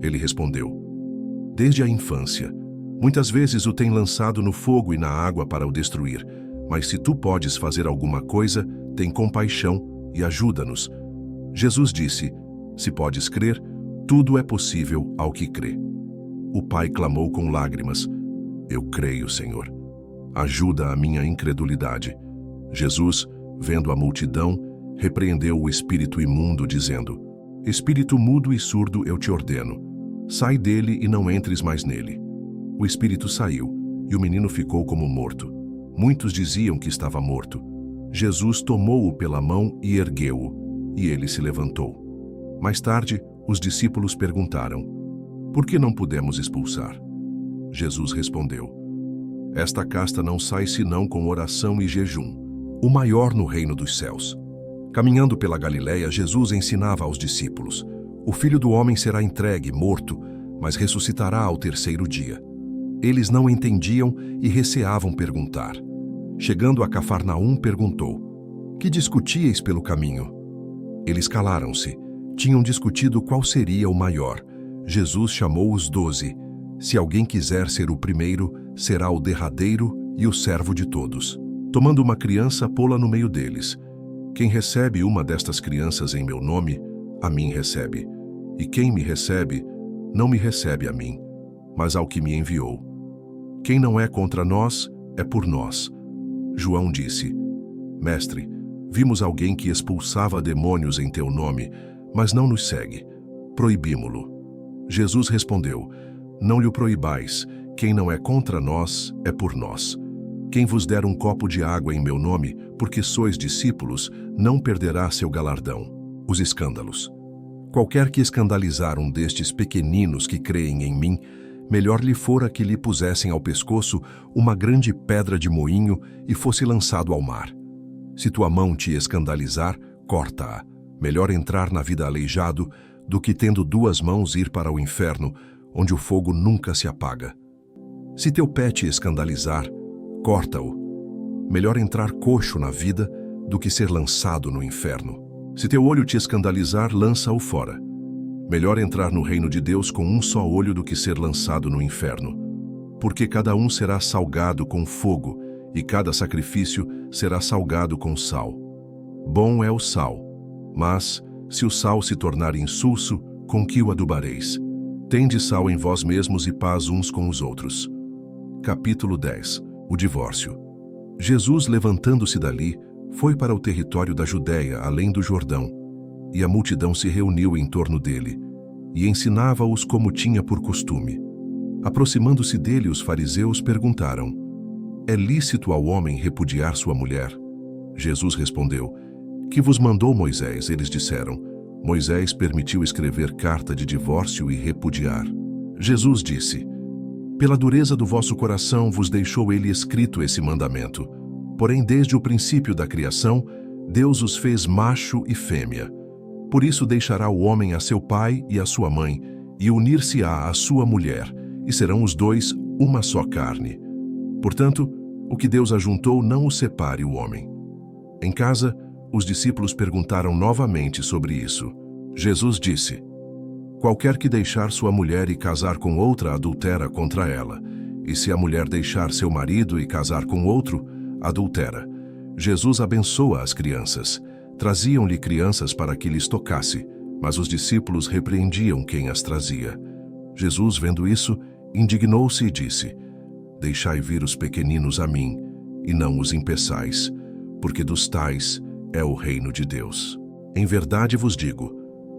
Ele respondeu: Desde a infância. Muitas vezes o tem lançado no fogo e na água para o destruir. Mas se tu podes fazer alguma coisa, tem compaixão e ajuda-nos. Jesus disse: Se podes crer, tudo é possível ao que crê. O pai clamou com lágrimas: Eu creio, Senhor. Ajuda a minha incredulidade. Jesus, vendo a multidão, repreendeu o espírito imundo, dizendo: Espírito mudo e surdo, eu te ordeno. Sai dele e não entres mais nele. O espírito saiu, e o menino ficou como morto. Muitos diziam que estava morto. Jesus tomou-o pela mão e ergueu-o, e ele se levantou. Mais tarde, os discípulos perguntaram: Por que não pudemos expulsar? Jesus respondeu: Esta casta não sai senão com oração e jejum, o maior no reino dos céus. Caminhando pela Galiléia, Jesus ensinava aos discípulos: O Filho do Homem será entregue, morto, mas ressuscitará ao 3º dia. Eles não entendiam e receavam perguntar. Chegando a Cafarnaum, perguntou: Que discutíeis pelo caminho? Eles calaram-se. Tinham discutido qual seria o maior. Jesus chamou os 12. Se alguém quiser ser o primeiro, será o derradeiro e o servo de todos. Tomando uma criança, pô-la no meio deles. Quem recebe uma destas crianças em meu nome, a mim recebe. E quem me recebe, não me recebe a mim, mas ao que me enviou. Quem não é contra nós, é por nós. João disse: Mestre, vimos alguém que expulsava demônios em teu nome, mas não nos segue. proibimo-lo. Jesus respondeu: Não lhe proibais, quem não é contra nós, é por nós. Quem vos der um copo de água em meu nome, porque sois discípulos, não perderá seu galardão. Os escândalos. Qualquer que escandalizar um destes pequeninos que creem em mim, melhor lhe fora que lhe pusessem ao pescoço uma grande pedra de moinho e fosse lançado ao mar. Se tua mão te escandalizar, corta-a. Melhor entrar na vida aleijado do que tendo duas mãos ir para o inferno, onde o fogo nunca se apaga. Se teu pé te escandalizar, corta-o. Melhor entrar coxo na vida do que ser lançado no inferno. Se teu olho te escandalizar, lança-o fora. Melhor entrar no reino de Deus com um só olho do que ser lançado no inferno. Porque cada um será salgado com fogo, e cada sacrifício será salgado com sal. Bom é o sal, mas, se o sal se tornar insulso, com que o adubareis? Tende sal em vós mesmos e paz uns com os outros. Capítulo 10. O divórcio. Jesus, levantando-se dali, foi para o território da Judéia, além do Jordão, e a multidão se reuniu em torno dele, e ensinava-os como tinha por costume. Aproximando-se dele, os fariseus perguntaram: É lícito ao homem repudiar sua mulher? Jesus respondeu: Que vos mandou Moisés? Eles disseram: Moisés permitiu escrever carta de divórcio e repudiar. Jesus disse: Pela dureza do vosso coração vos deixou ele escrito esse mandamento. Porém, desde o princípio da criação, Deus os fez macho e fêmea. Por isso deixará o homem a seu pai e a sua mãe, e unir-se-á à sua mulher, e serão os dois uma só carne. Portanto, o que Deus ajuntou não o separe o homem. Em casa, os discípulos perguntaram novamente sobre isso. Jesus disse: Qualquer que deixar sua mulher e casar com outra adultera contra ela, e se a mulher deixar seu marido e casar com outro, adultera. Jesus abençoa as crianças. Traziam-lhe crianças para que lhes tocasse, mas os discípulos repreendiam quem as trazia. Jesus, vendo isso, indignou-se e disse: Deixai vir os pequeninos a mim, e não os impeçais, porque dos tais é o reino de Deus. Em verdade vos digo,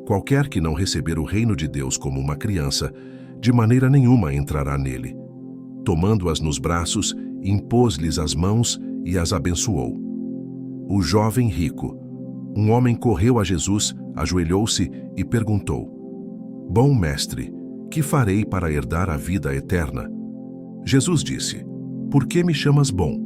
qualquer que não receber o reino de Deus como uma criança, de maneira nenhuma entrará nele. Tomando-as nos braços, impôs-lhes as mãos e as abençoou. O jovem rico. Um homem correu a Jesus, ajoelhou-se e perguntou: Bom mestre, que farei para herdar a vida eterna? Jesus disse: Por que me chamas bom?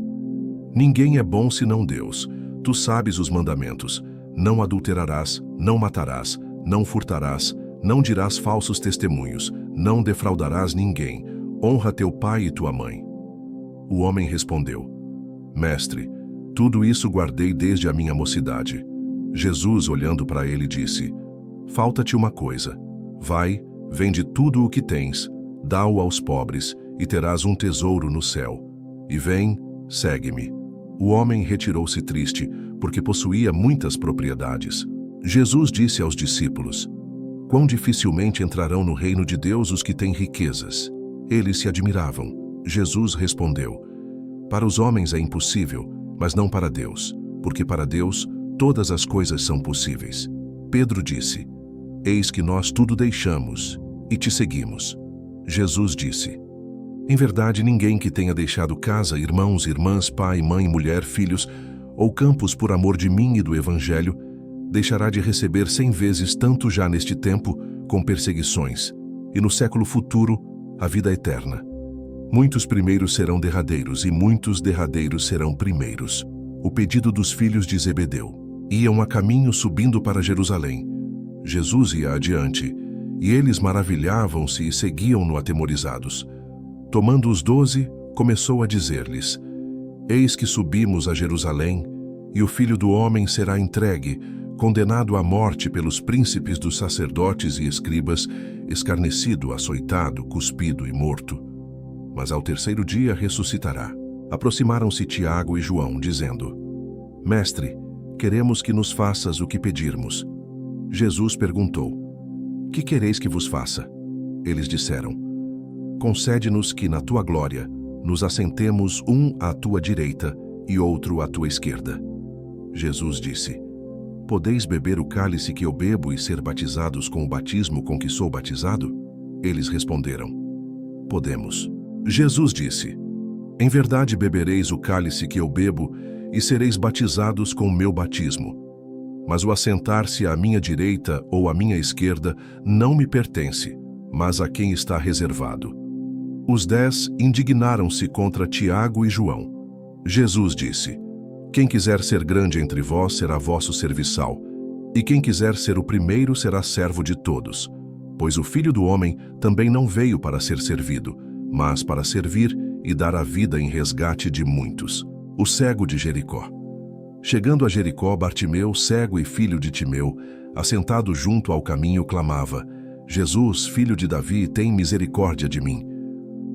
Ninguém é bom senão Deus. Tu sabes os mandamentos: não adulterarás, não matarás, não furtarás, não dirás falsos testemunhos, não defraudarás ninguém, honra teu pai e tua mãe. O homem respondeu: Mestre, tudo isso guardei desde a minha mocidade. Jesus, olhando para ele, disse: Falta-te uma coisa. Vai, vende tudo o que tens, dá-o aos pobres, e terás um tesouro no céu. E vem, segue-me. O homem retirou-se triste, porque possuía muitas propriedades. Jesus disse aos discípulos: Quão dificilmente entrarão no reino de Deus os que têm riquezas. Eles se admiravam. Jesus respondeu: Para os homens é impossível, mas não para Deus, porque para Deus todas as coisas são possíveis. Pedro disse: Eis que nós tudo deixamos e te seguimos. Jesus disse: Em verdade, ninguém que tenha deixado casa, irmãos, irmãs, pai, mãe, mulher, filhos ou campos por amor de mim e do Evangelho, deixará de receber 100 vezes tanto já neste tempo, com perseguições, e no século futuro, a vida eterna. Muitos primeiros serão derradeiros, e muitos derradeiros serão primeiros. O pedido dos filhos de Zebedeu. Iam a caminho subindo para Jerusalém. Jesus ia adiante, e eles maravilhavam-se e seguiam-no atemorizados. Tomando os 12, começou a dizer-lhes: Eis que subimos a Jerusalém, e o Filho do Homem será entregue, condenado à morte pelos príncipes dos sacerdotes e escribas, escarnecido, açoitado, cuspido e morto. Mas ao terceiro dia ressuscitará. Aproximaram-se Tiago e João, dizendo: Mestre, queremos que nos faças o que pedirmos. Jesus perguntou: Que quereis que vos faça? Eles disseram: Concede-nos que, na tua glória, nos assentemos um à tua direita e outro à tua esquerda. Jesus disse: podeis beber o cálice que eu bebo e ser batizados com o batismo com que sou batizado? Eles responderam: podemos. Jesus disse: em verdade bebereis o cálice que eu bebo e sereis batizados com o meu batismo. Mas o assentar-se à minha direita ou à minha esquerda não me pertence, mas a quem está reservado. Os 10 indignaram-se contra Tiago e João. Jesus disse: quem quiser ser grande entre vós será vosso serviçal, e quem quiser ser o primeiro será servo de todos. Pois o Filho do Homem também não veio para ser servido, mas para servir e dar a vida em resgate de muitos. O cego de Jericó. Chegando a Jericó, Bartimeu, cego e filho de Timeu, assentado junto ao caminho, clamava: Jesus, filho de Davi, tem misericórdia de mim.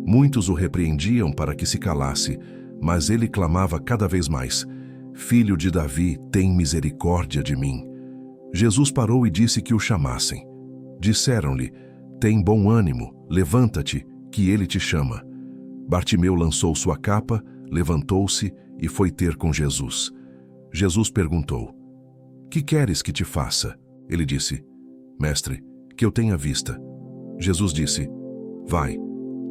Muitos o repreendiam para que se calasse, mas ele clamava cada vez mais: Filho de Davi, tem misericórdia de mim. Jesus parou e disse que o chamassem. Disseram-lhe: tem bom ânimo, levanta-te, que ele te chama. Bartimeu lançou sua capa, levantou-se e foi ter com Jesus. Jesus perguntou: que queres que te faça? Ele disse: Mestre, que eu tenha vista. Jesus disse: vai,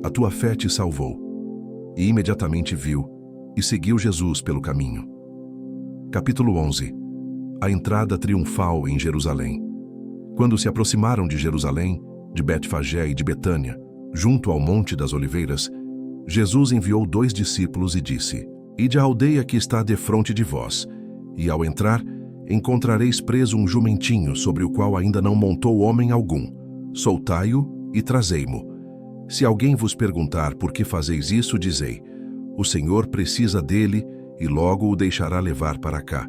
a tua fé te salvou. E imediatamente viu, e seguiu Jesus pelo caminho. Capítulo 11. A entrada triunfal em Jerusalém. Quando se aproximaram de Jerusalém, de Betfagé e de Betânia, junto ao Monte das Oliveiras, Jesus enviou 2 discípulos e disse: ide à aldeia que está defronte de vós, e ao entrar, encontrareis preso um jumentinho sobre o qual ainda não montou homem algum. Soltai-o e trazei-mo. Se alguém vos perguntar por que fazeis isso, dizei: o Senhor precisa dele e logo o deixará levar para cá.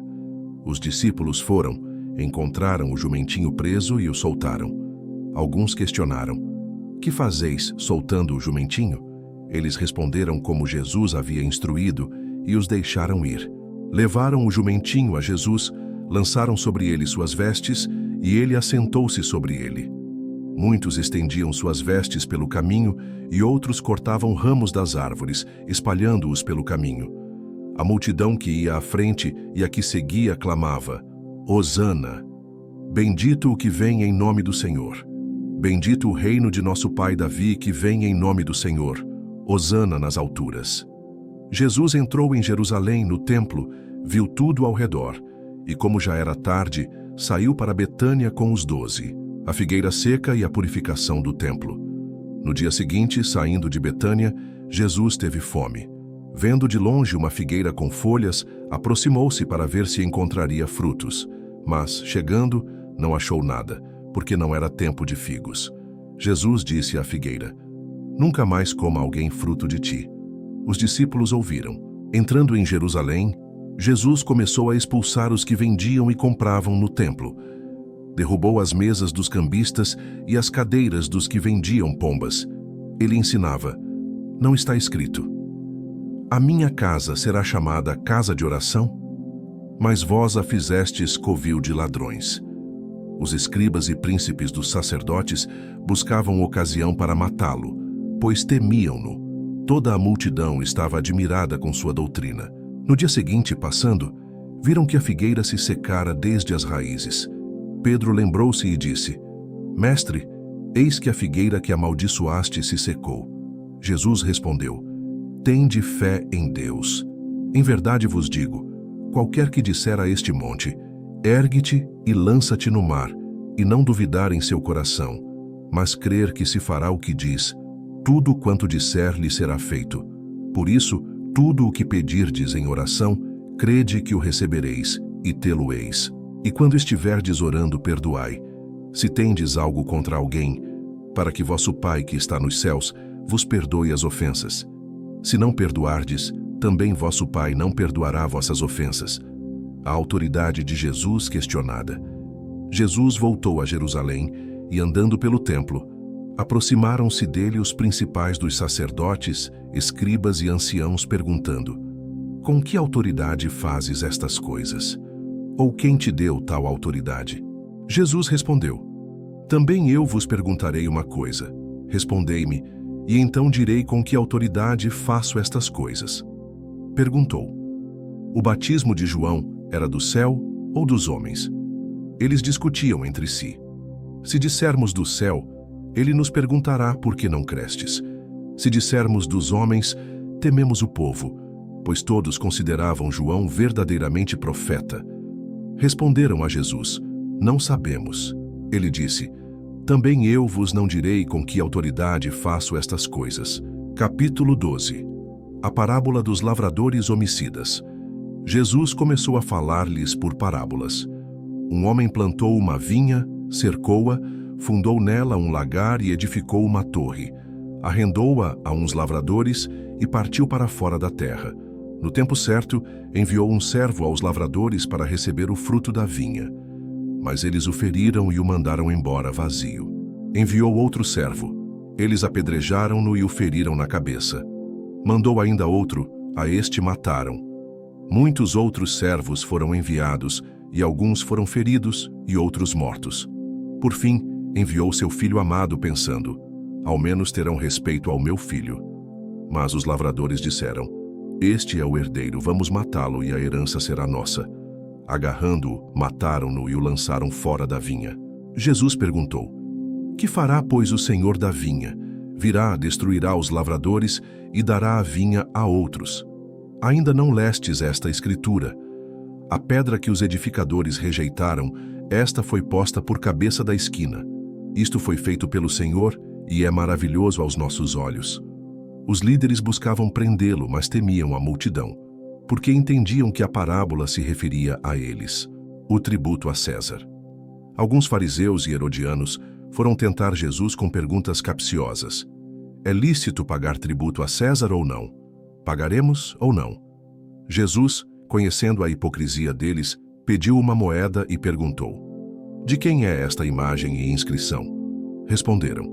Os discípulos foram, encontraram o jumentinho preso e o soltaram. Alguns questionaram: que fazeis soltando o jumentinho? Eles responderam como Jesus havia instruído e os deixaram ir. Levaram o jumentinho a Jesus, lançaram sobre ele suas vestes e ele assentou-se sobre ele. Muitos estendiam suas vestes pelo caminho e outros cortavam ramos das árvores, espalhando-os pelo caminho. A multidão que ia à frente e a que seguia clamava: Hosana! Bendito o que vem em nome do Senhor. Bendito o reino de nosso pai Davi que vem em nome do Senhor. Hosana nas alturas. Jesus entrou em Jerusalém no templo, viu tudo ao redor, e como já era tarde, saiu para Betânia com os 12, a figueira seca e a purificação do templo. No dia seguinte, saindo de Betânia, Jesus teve fome. Vendo de longe uma figueira com folhas, aproximou-se para ver se encontraria frutos. Mas, chegando, não achou nada, porque não era tempo de figos. Jesus disse à figueira: nunca mais coma alguém fruto de ti. Os discípulos ouviram. Entrando em Jerusalém, Jesus começou a expulsar os que vendiam e compravam no templo. Derrubou as mesas dos cambistas e as cadeiras dos que vendiam pombas. Ele ensinava: não está escrito: a minha casa será chamada casa de oração? Mas vós a fizestes covil de ladrões. Os escribas e príncipes dos sacerdotes buscavam ocasião para matá-lo, pois temiam-no. Toda a multidão estava admirada com sua doutrina. No dia seguinte, passando, viram que a figueira se secara desde as raízes. Pedro lembrou-se e disse: Mestre, eis que a figueira que amaldiçoaste se secou. Jesus respondeu: tende fé em Deus. Em verdade vos digo, qualquer que disser a este monte: ergue-te e lança-te no mar, e não duvidar em seu coração, mas crer que se fará o que diz, tudo quanto disser lhe será feito. Por isso, tudo o que pedirdes em oração, crede que o recebereis, e tê-lo-eis. E quando estiverdes orando, perdoai. Se tendes algo contra alguém, para que vosso Pai que está nos céus vos perdoe as ofensas. Se não perdoardes, também vosso Pai não perdoará vossas ofensas. A autoridade de Jesus questionada. Jesus voltou a Jerusalém e, andando pelo templo, aproximaram-se dele os principais dos sacerdotes, escribas e anciãos, perguntando: com que autoridade fazes estas coisas? Ou quem te deu tal autoridade? Jesus respondeu: também eu vos perguntarei uma coisa. Respondei-me, e então direi com que autoridade faço estas coisas. Perguntou: o batismo de João era do céu ou dos homens? Eles discutiam entre si. Se dissermos do céu, ele nos perguntará por que não crestes. Se dissermos dos homens, tememos o povo, pois todos consideravam João verdadeiramente profeta. Responderam a Jesus: não sabemos. Ele disse: também eu vos não direi com que autoridade faço estas coisas. Capítulo 12. A parábola dos lavradores homicidas. Jesus começou a falar-lhes por parábolas. Um homem plantou uma vinha, cercou-a, fundou nela um lagar e edificou uma torre. Arrendou-a a uns lavradores e partiu para fora da terra. No tempo certo, enviou um servo aos lavradores para receber o fruto da vinha. Mas eles o feriram e o mandaram embora vazio. Enviou outro servo. Eles apedrejaram-no e o feriram na cabeça. Mandou ainda outro, a este mataram. Muitos outros servos foram enviados, e alguns foram feridos e outros mortos. Por fim, enviou seu filho amado, pensando: ao menos terão respeito ao meu filho. Mas os lavradores disseram: este é o herdeiro, vamos matá-lo e a herança será nossa. Agarrando-o, mataram-no e o lançaram fora da vinha. Jesus perguntou: que fará, pois, o senhor da vinha? Virá, destruirá os lavradores e dará a vinha a outros. Ainda não lestes esta escritura? A pedra que os edificadores rejeitaram, esta foi posta por cabeça da esquina. Isto foi feito pelo Senhor e é maravilhoso aos nossos olhos. Os líderes buscavam prendê-lo, mas temiam a multidão, porque entendiam que a parábola se referia a eles. O tributo a César. Alguns fariseus e herodianos foram tentar Jesus com perguntas capciosas. É lícito pagar tributo a César ou não? Pagaremos ou não? Jesus, conhecendo a hipocrisia deles, pediu uma moeda e perguntou: de quem é esta imagem e inscrição? Responderam: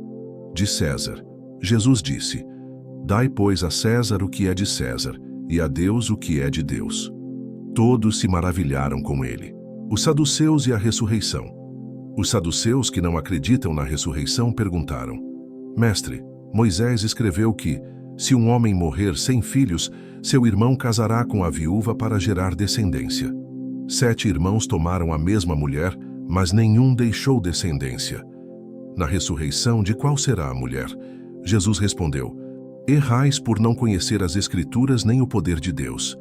de César. Jesus disse: dai, pois, a César o que é de César, e a Deus o que é de Deus. Todos se maravilharam com ele. Os saduceus e a ressurreição. Os saduceus, que não acreditam na ressurreição, perguntaram: mestre, Moisés escreveu que, se um homem morrer sem filhos, seu irmão casará com a viúva para gerar descendência. 7 irmãos tomaram a mesma mulher, mas nenhum deixou descendência. Na ressurreição, de qual será a mulher? Jesus respondeu: errais por não conhecer as Escrituras nem o poder de Deus.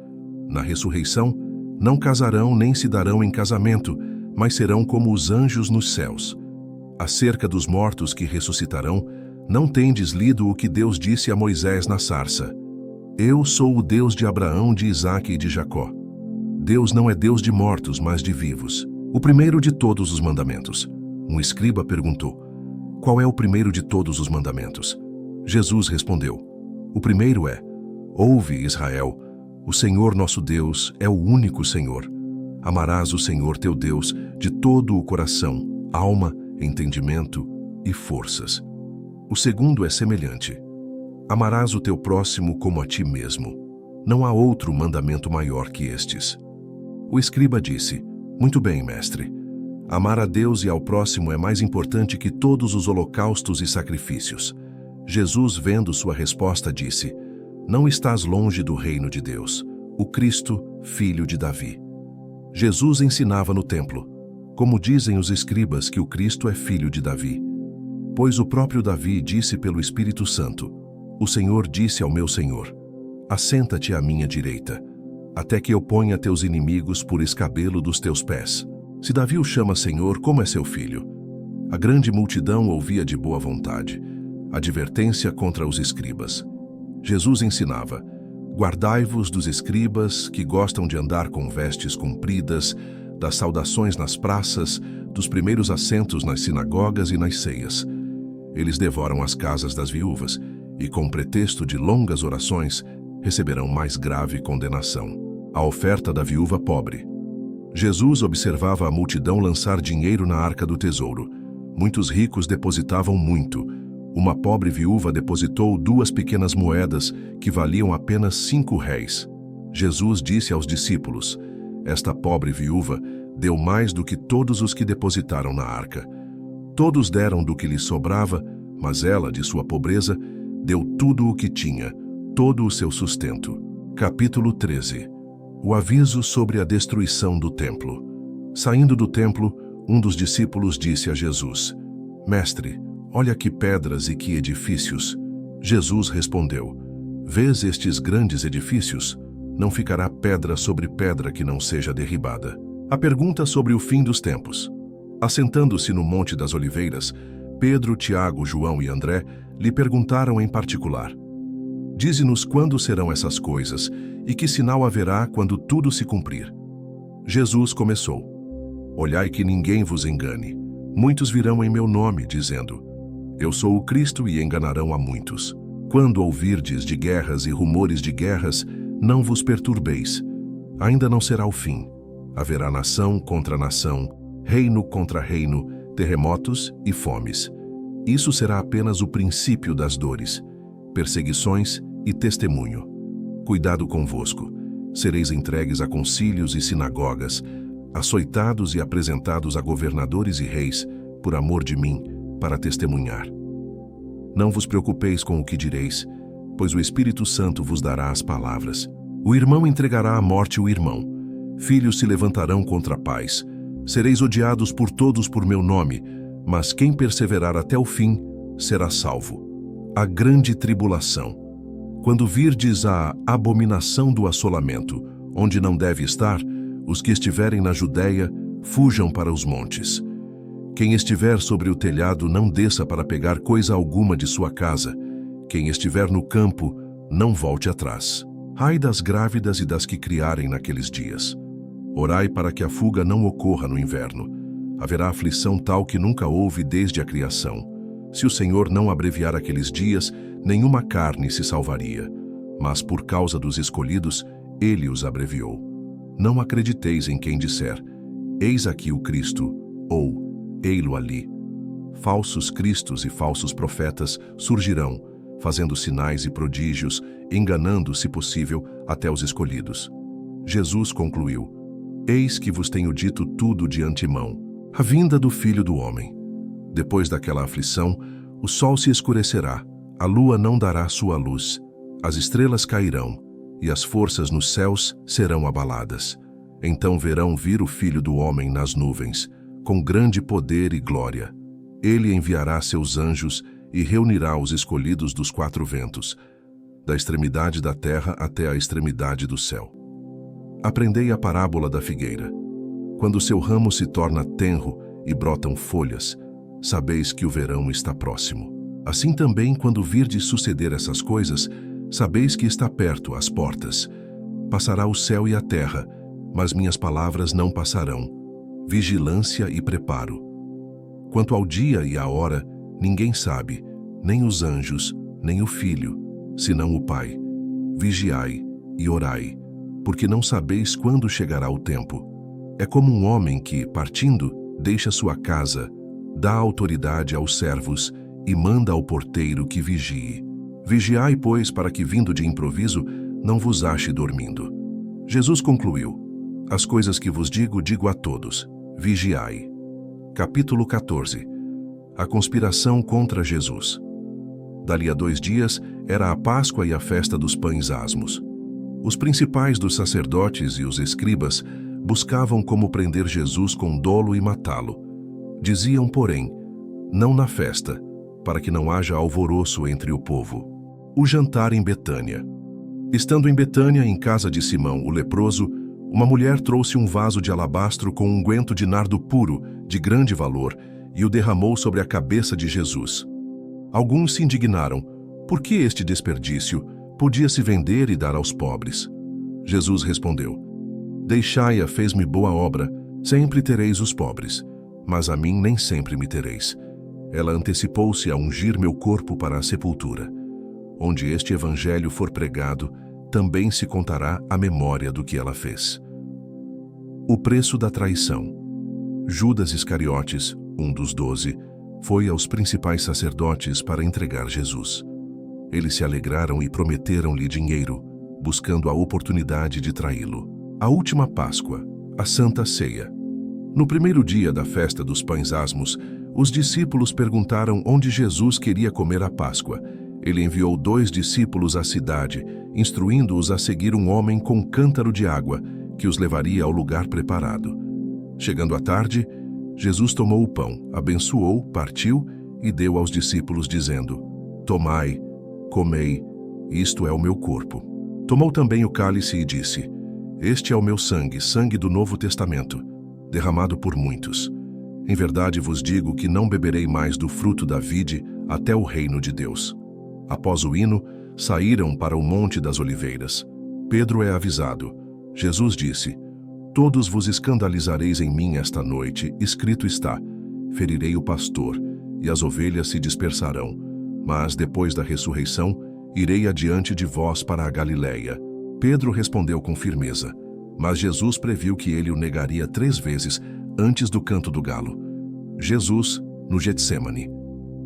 Na ressurreição, não casarão nem se darão em casamento, mas serão como os anjos nos céus. Acerca dos mortos que ressuscitarão, não tendes lido o que Deus disse a Moisés na sarça: eu sou o Deus de Abraão, de Isaque e de Jacó. Deus não é Deus de mortos, mas de vivos. O primeiro de todos os mandamentos. Um escriba perguntou: qual é o primeiro de todos os mandamentos? Jesus respondeu: o primeiro é: ouve, Israel, o Senhor nosso Deus é o único Senhor. Amarás o Senhor teu Deus de todo o coração, alma, entendimento e forças. O segundo é semelhante: amarás o teu próximo como a ti mesmo. Não há outro mandamento maior que estes. O escriba disse: muito bem, mestre. Amar a Deus e ao próximo é mais importante que todos os holocaustos e sacrifícios. Jesus, vendo sua resposta, disse: não estás longe do reino de Deus, o Cristo, filho de Davi. Jesus ensinava no templo, como dizem os escribas que o Cristo é filho de Davi. Pois o próprio Davi disse pelo Espírito Santo: o Senhor disse ao meu Senhor: assenta-te à minha direita, até que eu ponha teus inimigos por escabelo dos teus pés. Se Davi o chama Senhor, como é seu filho? A grande multidão ouvia de boa vontade. Advertência contra os escribas. Jesus ensinava: guardai-vos dos escribas que gostam de andar com vestes compridas, das saudações nas praças, dos primeiros assentos nas sinagogas e nas ceias. Eles devoram as casas das viúvas e, com pretexto de longas orações, receberão mais grave condenação. A oferta da viúva pobre. Jesus observava a multidão lançar dinheiro na arca do tesouro. Muitos ricos depositavam muito. Uma pobre viúva depositou 2 pequenas moedas que valiam apenas 5 réis. Jesus disse aos discípulos: esta pobre viúva deu mais do que todos os que depositaram na arca. Todos deram do que lhes sobrava, mas ela, de sua pobreza, deu tudo o que tinha, todo o seu sustento. Capítulo 13. O aviso sobre a destruição do templo. Saindo do templo, Um dos discípulos disse a Jesus: Mestre, olha que pedras e que edifícios. Jesus respondeu: Vês estes grandes edifícios? Não ficará pedra sobre pedra que não seja derribada. A pergunta sobre o fim dos tempos. Assentando-se no Monte das Oliveiras, Pedro, Tiago, João e André lhe perguntaram em particular: Dize-nos quando serão essas coisas e que sinal haverá quando tudo se cumprir. Jesus começou: Olhai que ninguém vos engane. Muitos virão em meu nome, dizendo: Eu sou o Cristo, e enganarão a muitos. Quando ouvirdes de guerras e rumores de guerras, não vos perturbeis. Ainda não será o fim. Haverá nação contra nação, reino contra reino, terremotos e fomes. Isso será apenas o princípio das dores, perseguições e testemunho. Cuidado convosco. Sereis entregues a concílios e sinagogas, açoitados e apresentados a governadores e reis, por amor de mim, para testemunhar. Não vos preocupeis com o que direis, pois o Espírito Santo vos dará as palavras. O irmão entregará à morte o irmão. Filhos se levantarão contra pais. Sereis odiados por todos por meu nome, mas quem perseverar até o fim será salvo. A grande tribulação. Quando virdes a abominação do assolamento, onde não deve estar, os que estiverem na Judéia, fujam para os montes. Quem estiver sobre o telhado, não desça para pegar coisa alguma de sua casa. Quem estiver no campo, não volte atrás. Ai das grávidas e das que criarem naqueles dias. Orai para que a fuga não ocorra no inverno. Haverá aflição tal que nunca houve desde a criação. Se o Senhor não abreviar aqueles dias, nenhuma carne se salvaria. Mas por causa dos escolhidos, Ele os abreviou. Não acrediteis em quem disser: Eis aqui o Cristo, ou ei-lo ali. Falsos cristos e falsos profetas surgirão, fazendo sinais e prodígios, enganando, se possível, até os escolhidos. Jesus concluiu: Eis que vos tenho dito tudo de antemão, a vinda do Filho do Homem. Depois daquela aflição, o sol se escurecerá, a lua não dará sua luz, as estrelas cairão, e as forças nos céus serão abaladas. Então verão vir o Filho do Homem nas nuvens, com grande poder e glória. Ele enviará seus anjos e reunirá os escolhidos dos quatro ventos, da extremidade da terra até a extremidade do céu. Aprendei a parábola da figueira. Quando seu ramo se torna tenro e brotam folhas, sabeis que o verão está próximo. Assim também, quando virdes suceder essas coisas, sabeis que está perto, às portas. Passará o céu e a terra, mas minhas palavras não passarão. Vigilância e preparo. Quanto ao dia e à hora, ninguém sabe, nem os anjos, nem o Filho, senão o Pai. Vigiai e orai, porque não sabeis quando chegará o tempo. É como um homem que, partindo, deixa sua casa, dá autoridade aos servos e manda ao porteiro que vigie. Vigiai, pois, para que, vindo de improviso, não vos ache dormindo. Jesus concluiu: As coisas que vos digo, digo a todos. Vigiai. Capítulo 14. A conspiração contra Jesus. Dali a 2 dias, era a Páscoa e a festa dos pães asmos. Os principais dos sacerdotes e os escribas buscavam como prender Jesus com dolo e matá-lo. Diziam, porém, não na festa, para que não haja alvoroço entre o povo. O jantar em Betânia. Estando em Betânia, em casa de Simão, o leproso, uma mulher trouxe um vaso de alabastro com unguento de nardo puro, de grande valor, e o derramou sobre a cabeça de Jesus. Alguns se indignaram: por que este desperdício? Podia-se vender e dar aos pobres. Jesus respondeu: Deixai-a, fez-me boa obra, sempre tereis os pobres, mas a mim nem sempre me tereis. Ela antecipou-se a ungir meu corpo para a sepultura. Onde este evangelho for pregado, também se contará a memória do que ela fez. O preço da traição. Judas Iscariotes, um dos 12, foi aos principais sacerdotes para entregar Jesus. Eles se alegraram e prometeram-lhe dinheiro, buscando a oportunidade de traí-lo. A última Páscoa, a Santa Ceia. No primeiro dia da festa dos pães asmos, os discípulos perguntaram onde Jesus queria comer a Páscoa. Ele enviou 2 discípulos à cidade, instruindo-os a seguir um homem com um cântaro de água, que os levaria ao lugar preparado. Chegando à tarde, Jesus tomou o pão, abençoou, partiu e deu aos discípulos, dizendo: Tomai, comei, isto é o meu corpo. Tomou também o cálice e disse: Este é o meu sangue, sangue do Novo Testamento, derramado por muitos. Em verdade vos digo que não beberei mais do fruto da vide até o reino de Deus. Após o hino, saíram para o Monte das Oliveiras. Pedro é avisado. Jesus disse: Todos vos escandalizareis em mim esta noite, escrito está: ferirei o pastor, e as ovelhas se dispersarão. Mas, depois da ressurreição, irei adiante de vós para a Galileia. Pedro respondeu com firmeza, mas Jesus previu que ele o negaria 3 vezes antes do canto do galo. Jesus, no Getsemane.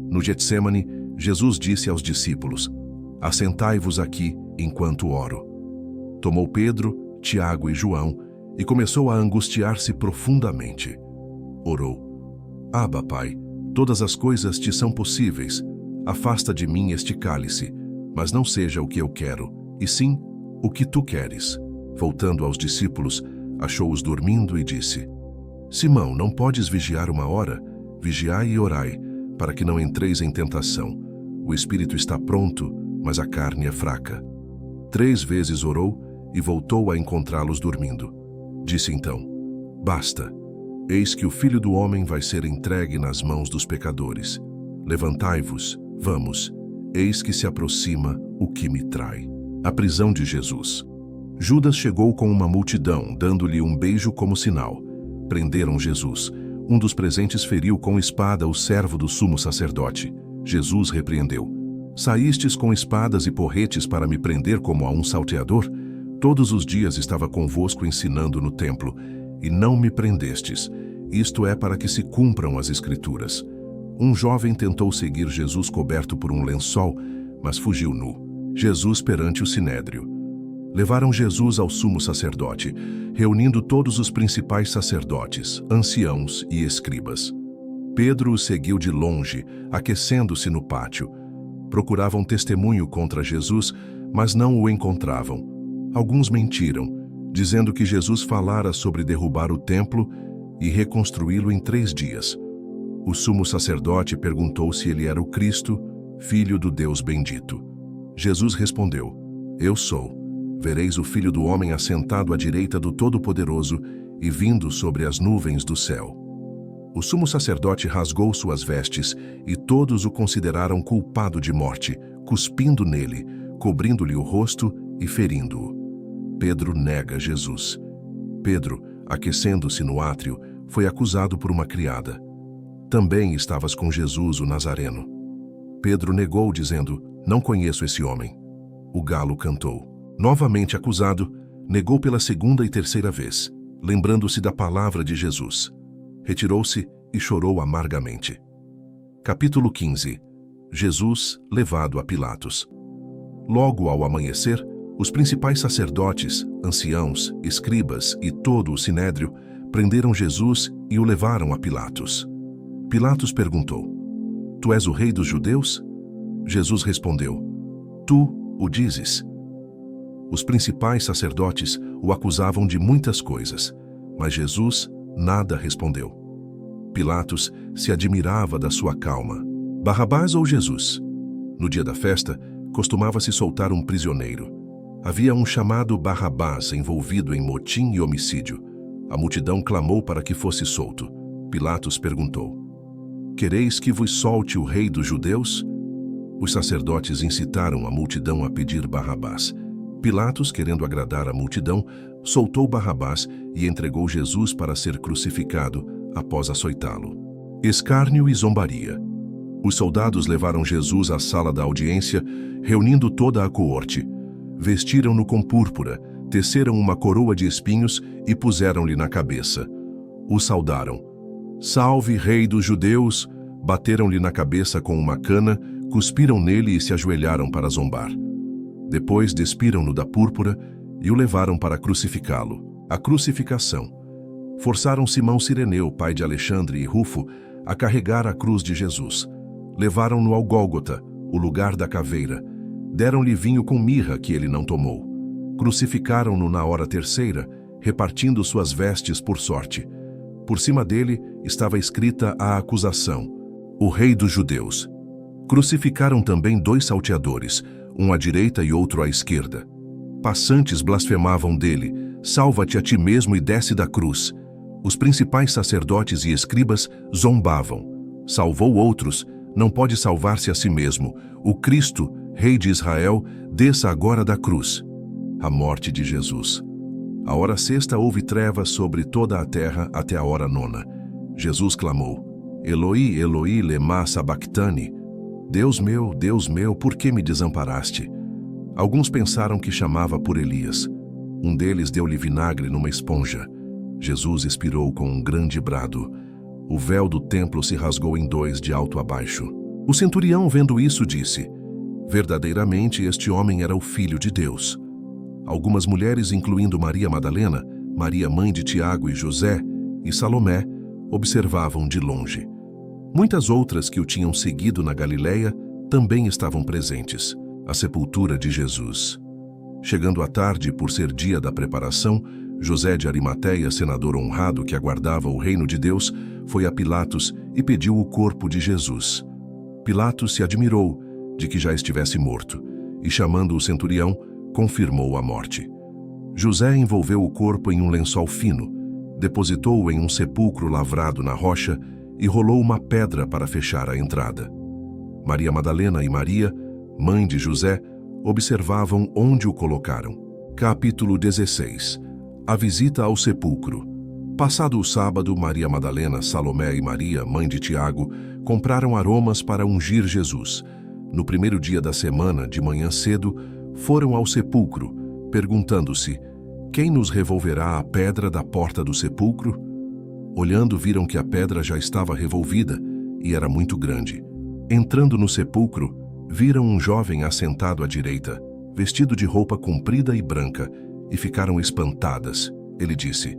No Getsemane, Jesus disse aos discípulos: Assentai-vos aqui enquanto oro. Tomou Pedro, Tiago e João e começou a angustiar-se profundamente. Orou: Abba, Pai, todas as coisas te são possíveis. Afasta de mim este cálice, mas não seja o que eu quero, e sim o que tu queres. Voltando aos discípulos, achou-os dormindo e disse: Simão, não podes vigiar 1 hora? Vigiai e orai, para que não entreis em tentação. O espírito está pronto, mas a carne é fraca. 3 vezes orou e voltou a encontrá-los dormindo. Disse então: Basta, eis que o Filho do Homem vai ser entregue nas mãos dos pecadores. Levantai-vos, vamos, eis que se aproxima o que me trai. A prisão de Jesus. Judas chegou com uma multidão, dando-lhe um beijo como sinal. Prenderam Jesus. Um dos presentes feriu com espada o servo do sumo sacerdote. Jesus repreendeu: Saístes com espadas e porretes para me prender como a um salteador? Todos os dias estava convosco ensinando no templo, e não me prendestes. Isto é para que se cumpram as Escrituras. Um jovem tentou seguir Jesus coberto por um lençol, mas fugiu nu. Jesus perante o sinédrio. Levaram Jesus ao sumo sacerdote, reunindo todos os principais sacerdotes, anciãos e escribas. Pedro o seguiu de longe, aquecendo-se no pátio. Procuravam testemunho contra Jesus, mas não o encontravam. Alguns mentiram, dizendo que Jesus falara sobre derrubar o templo e reconstruí-lo em 3 dias. O sumo sacerdote perguntou se ele era o Cristo, filho do Deus bendito. Jesus respondeu: Eu sou. Vereis o Filho do Homem assentado à direita do Todo-Poderoso e vindo sobre as nuvens do céu. O sumo sacerdote rasgou suas vestes e todos o consideraram culpado de morte, cuspindo nele, cobrindo-lhe o rosto e ferindo-o. Pedro nega Jesus. Pedro, aquecendo-se no átrio, foi acusado por uma criada. Também estavas com Jesus, o Nazareno. Pedro negou, dizendo: Não conheço esse homem. O galo cantou. Novamente acusado, negou pela 2ª e 3ª vez, lembrando-se da palavra de Jesus. Retirou-se e chorou amargamente. Capítulo 15. Jesus levado a Pilatos. Logo ao amanhecer, os principais sacerdotes, anciãos, escribas e todo o sinédrio prenderam Jesus e o levaram a Pilatos. Pilatos perguntou: Tu és o rei dos judeus? Jesus respondeu: Tu o dizes. Os principais sacerdotes o acusavam de muitas coisas, mas Jesus nada respondeu. Pilatos se admirava da sua calma. Barrabás ou Jesus? No dia da festa, costumava-se soltar um prisioneiro. Havia um chamado Barrabás envolvido em motim e homicídio. A multidão clamou para que fosse solto. Pilatos perguntou: Quereis que vos solte o rei dos judeus? Os sacerdotes incitaram a multidão a pedir Barrabás. Pilatos, querendo agradar a multidão, soltou Barrabás e entregou Jesus para ser crucificado após açoitá-lo. Escárnio e zombaria. Os soldados levaram Jesus à sala da audiência, reunindo toda a coorte. Vestiram-no com púrpura, teceram uma coroa de espinhos e puseram-lhe na cabeça. O saudaram: Salve, rei dos judeus! Bateram-lhe na cabeça com uma cana, cuspiram nele e se ajoelharam para zombar. Depois despiram-no da púrpura e o levaram para crucificá-lo. A crucificação. Forçaram Simão Cireneu, pai de Alexandre e Rufo, a carregar a cruz de Jesus. Levaram-no ao Gólgota, o lugar da caveira. Deram-lhe vinho com mirra que ele não tomou. Crucificaram-no na hora 3ª, repartindo suas vestes por sorte. Por cima dele estava escrita a acusação: o Rei dos Judeus. Crucificaram também 2 salteadores, um à direita e outro à esquerda. Passantes blasfemavam dele: salva-te a ti mesmo e desce da cruz. Os principais sacerdotes e escribas zombavam: salvou outros, não pode salvar-se a si mesmo. O Cristo, Rei de Israel, desça agora da cruz. A morte de Jesus. A hora sexta houve trevas sobre toda a terra até a hora nona. Jesus clamou: Eloi, Eloi, lema sabachthani. Deus meu, por que me desamparaste? Alguns pensaram que chamava por Elias. Um deles deu-lhe vinagre numa esponja. Jesus expirou com um grande brado. O véu do templo se rasgou em 2 de alto a baixo. O centurião, vendo isso, disse: verdadeiramente este homem era o Filho de Deus. Algumas mulheres, incluindo Maria Madalena, Maria mãe de Tiago e José, e Salomé, observavam de longe. Muitas outras que o tinham seguido na Galileia também estavam presentes. A sepultura de Jesus. Chegando à tarde, por ser dia da preparação, José de Arimateia, senador honrado que aguardava o reino de Deus, foi a Pilatos e pediu o corpo de Jesus. Pilatos se admirou de que já estivesse morto e, chamando o centurião, confirmou a morte. José envolveu o corpo em um lençol fino, depositou-o em um sepulcro lavrado na rocha e rolou uma pedra para fechar a entrada. Maria Madalena e Maria, mãe de José, observavam onde o colocaram. Capítulo 16. A visita ao sepulcro. Passado o sábado, Maria Madalena, Salomé e Maria, mãe de Tiago, compraram aromas para ungir Jesus. No primeiro dia da semana, de manhã cedo, foram ao sepulcro, perguntando-se: quem nos revolverá a pedra da porta do sepulcro? Olhando, viram que a pedra já estava revolvida e era muito grande. Entrando no sepulcro, viram um jovem assentado à direita, vestido de roupa comprida e branca, e ficaram espantadas. Ele disse: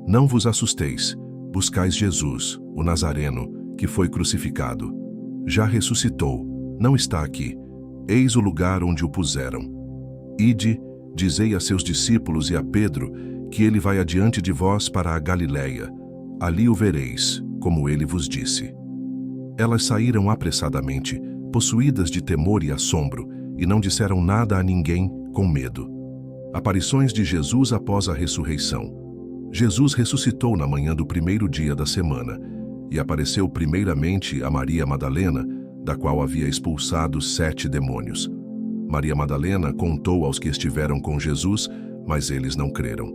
não vos assusteis, buscais Jesus, o Nazareno, que foi crucificado. Já ressuscitou, não está aqui. Eis o lugar onde o puseram. Ide, dizei a seus discípulos e a Pedro, que ele vai adiante de vós para a Galileia. Ali o vereis, como ele vos disse. Elas saíram apressadamente, possuídas de temor e assombro, e não disseram nada a ninguém, com medo. Aparições de Jesus após a ressurreição. Jesus ressuscitou na manhã do primeiro dia da semana, e apareceu primeiramente a Maria Madalena, da qual havia expulsado 7 demônios. Maria Madalena contou aos que estiveram com Jesus, mas eles não creram.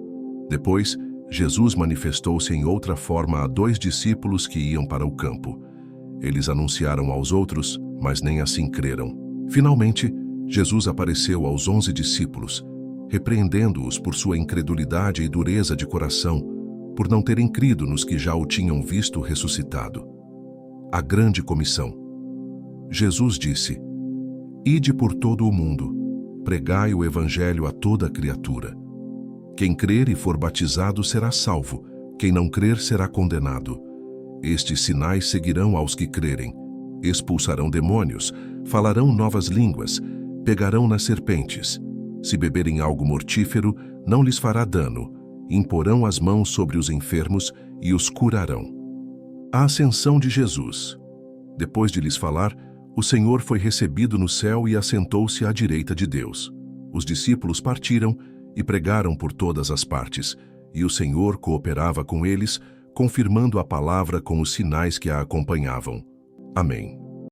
Depois, Jesus manifestou-se em outra forma a 2 discípulos que iam para o campo. Eles anunciaram aos outros, mas nem assim creram. Finalmente, Jesus apareceu aos 11 discípulos, repreendendo-os por sua incredulidade e dureza de coração, por não terem crido nos que já o tinham visto ressuscitado. A grande comissão. Jesus disse: ide por todo o mundo, pregai o evangelho a toda criatura. Quem crer e for batizado será salvo, quem não crer será condenado. Estes sinais seguirão aos que crerem: expulsarão demônios, falarão novas línguas, pegarão nas serpentes. Se beberem algo mortífero, não lhes fará dano, imporão as mãos sobre os enfermos e os curarão. A ascensão de Jesus. Depois de lhes falar, o Senhor foi recebido no céu e assentou-se à direita de Deus. Os discípulos partiram e pregaram por todas as partes, e o Senhor cooperava com eles, confirmando a palavra com os sinais que a acompanhavam. Amém.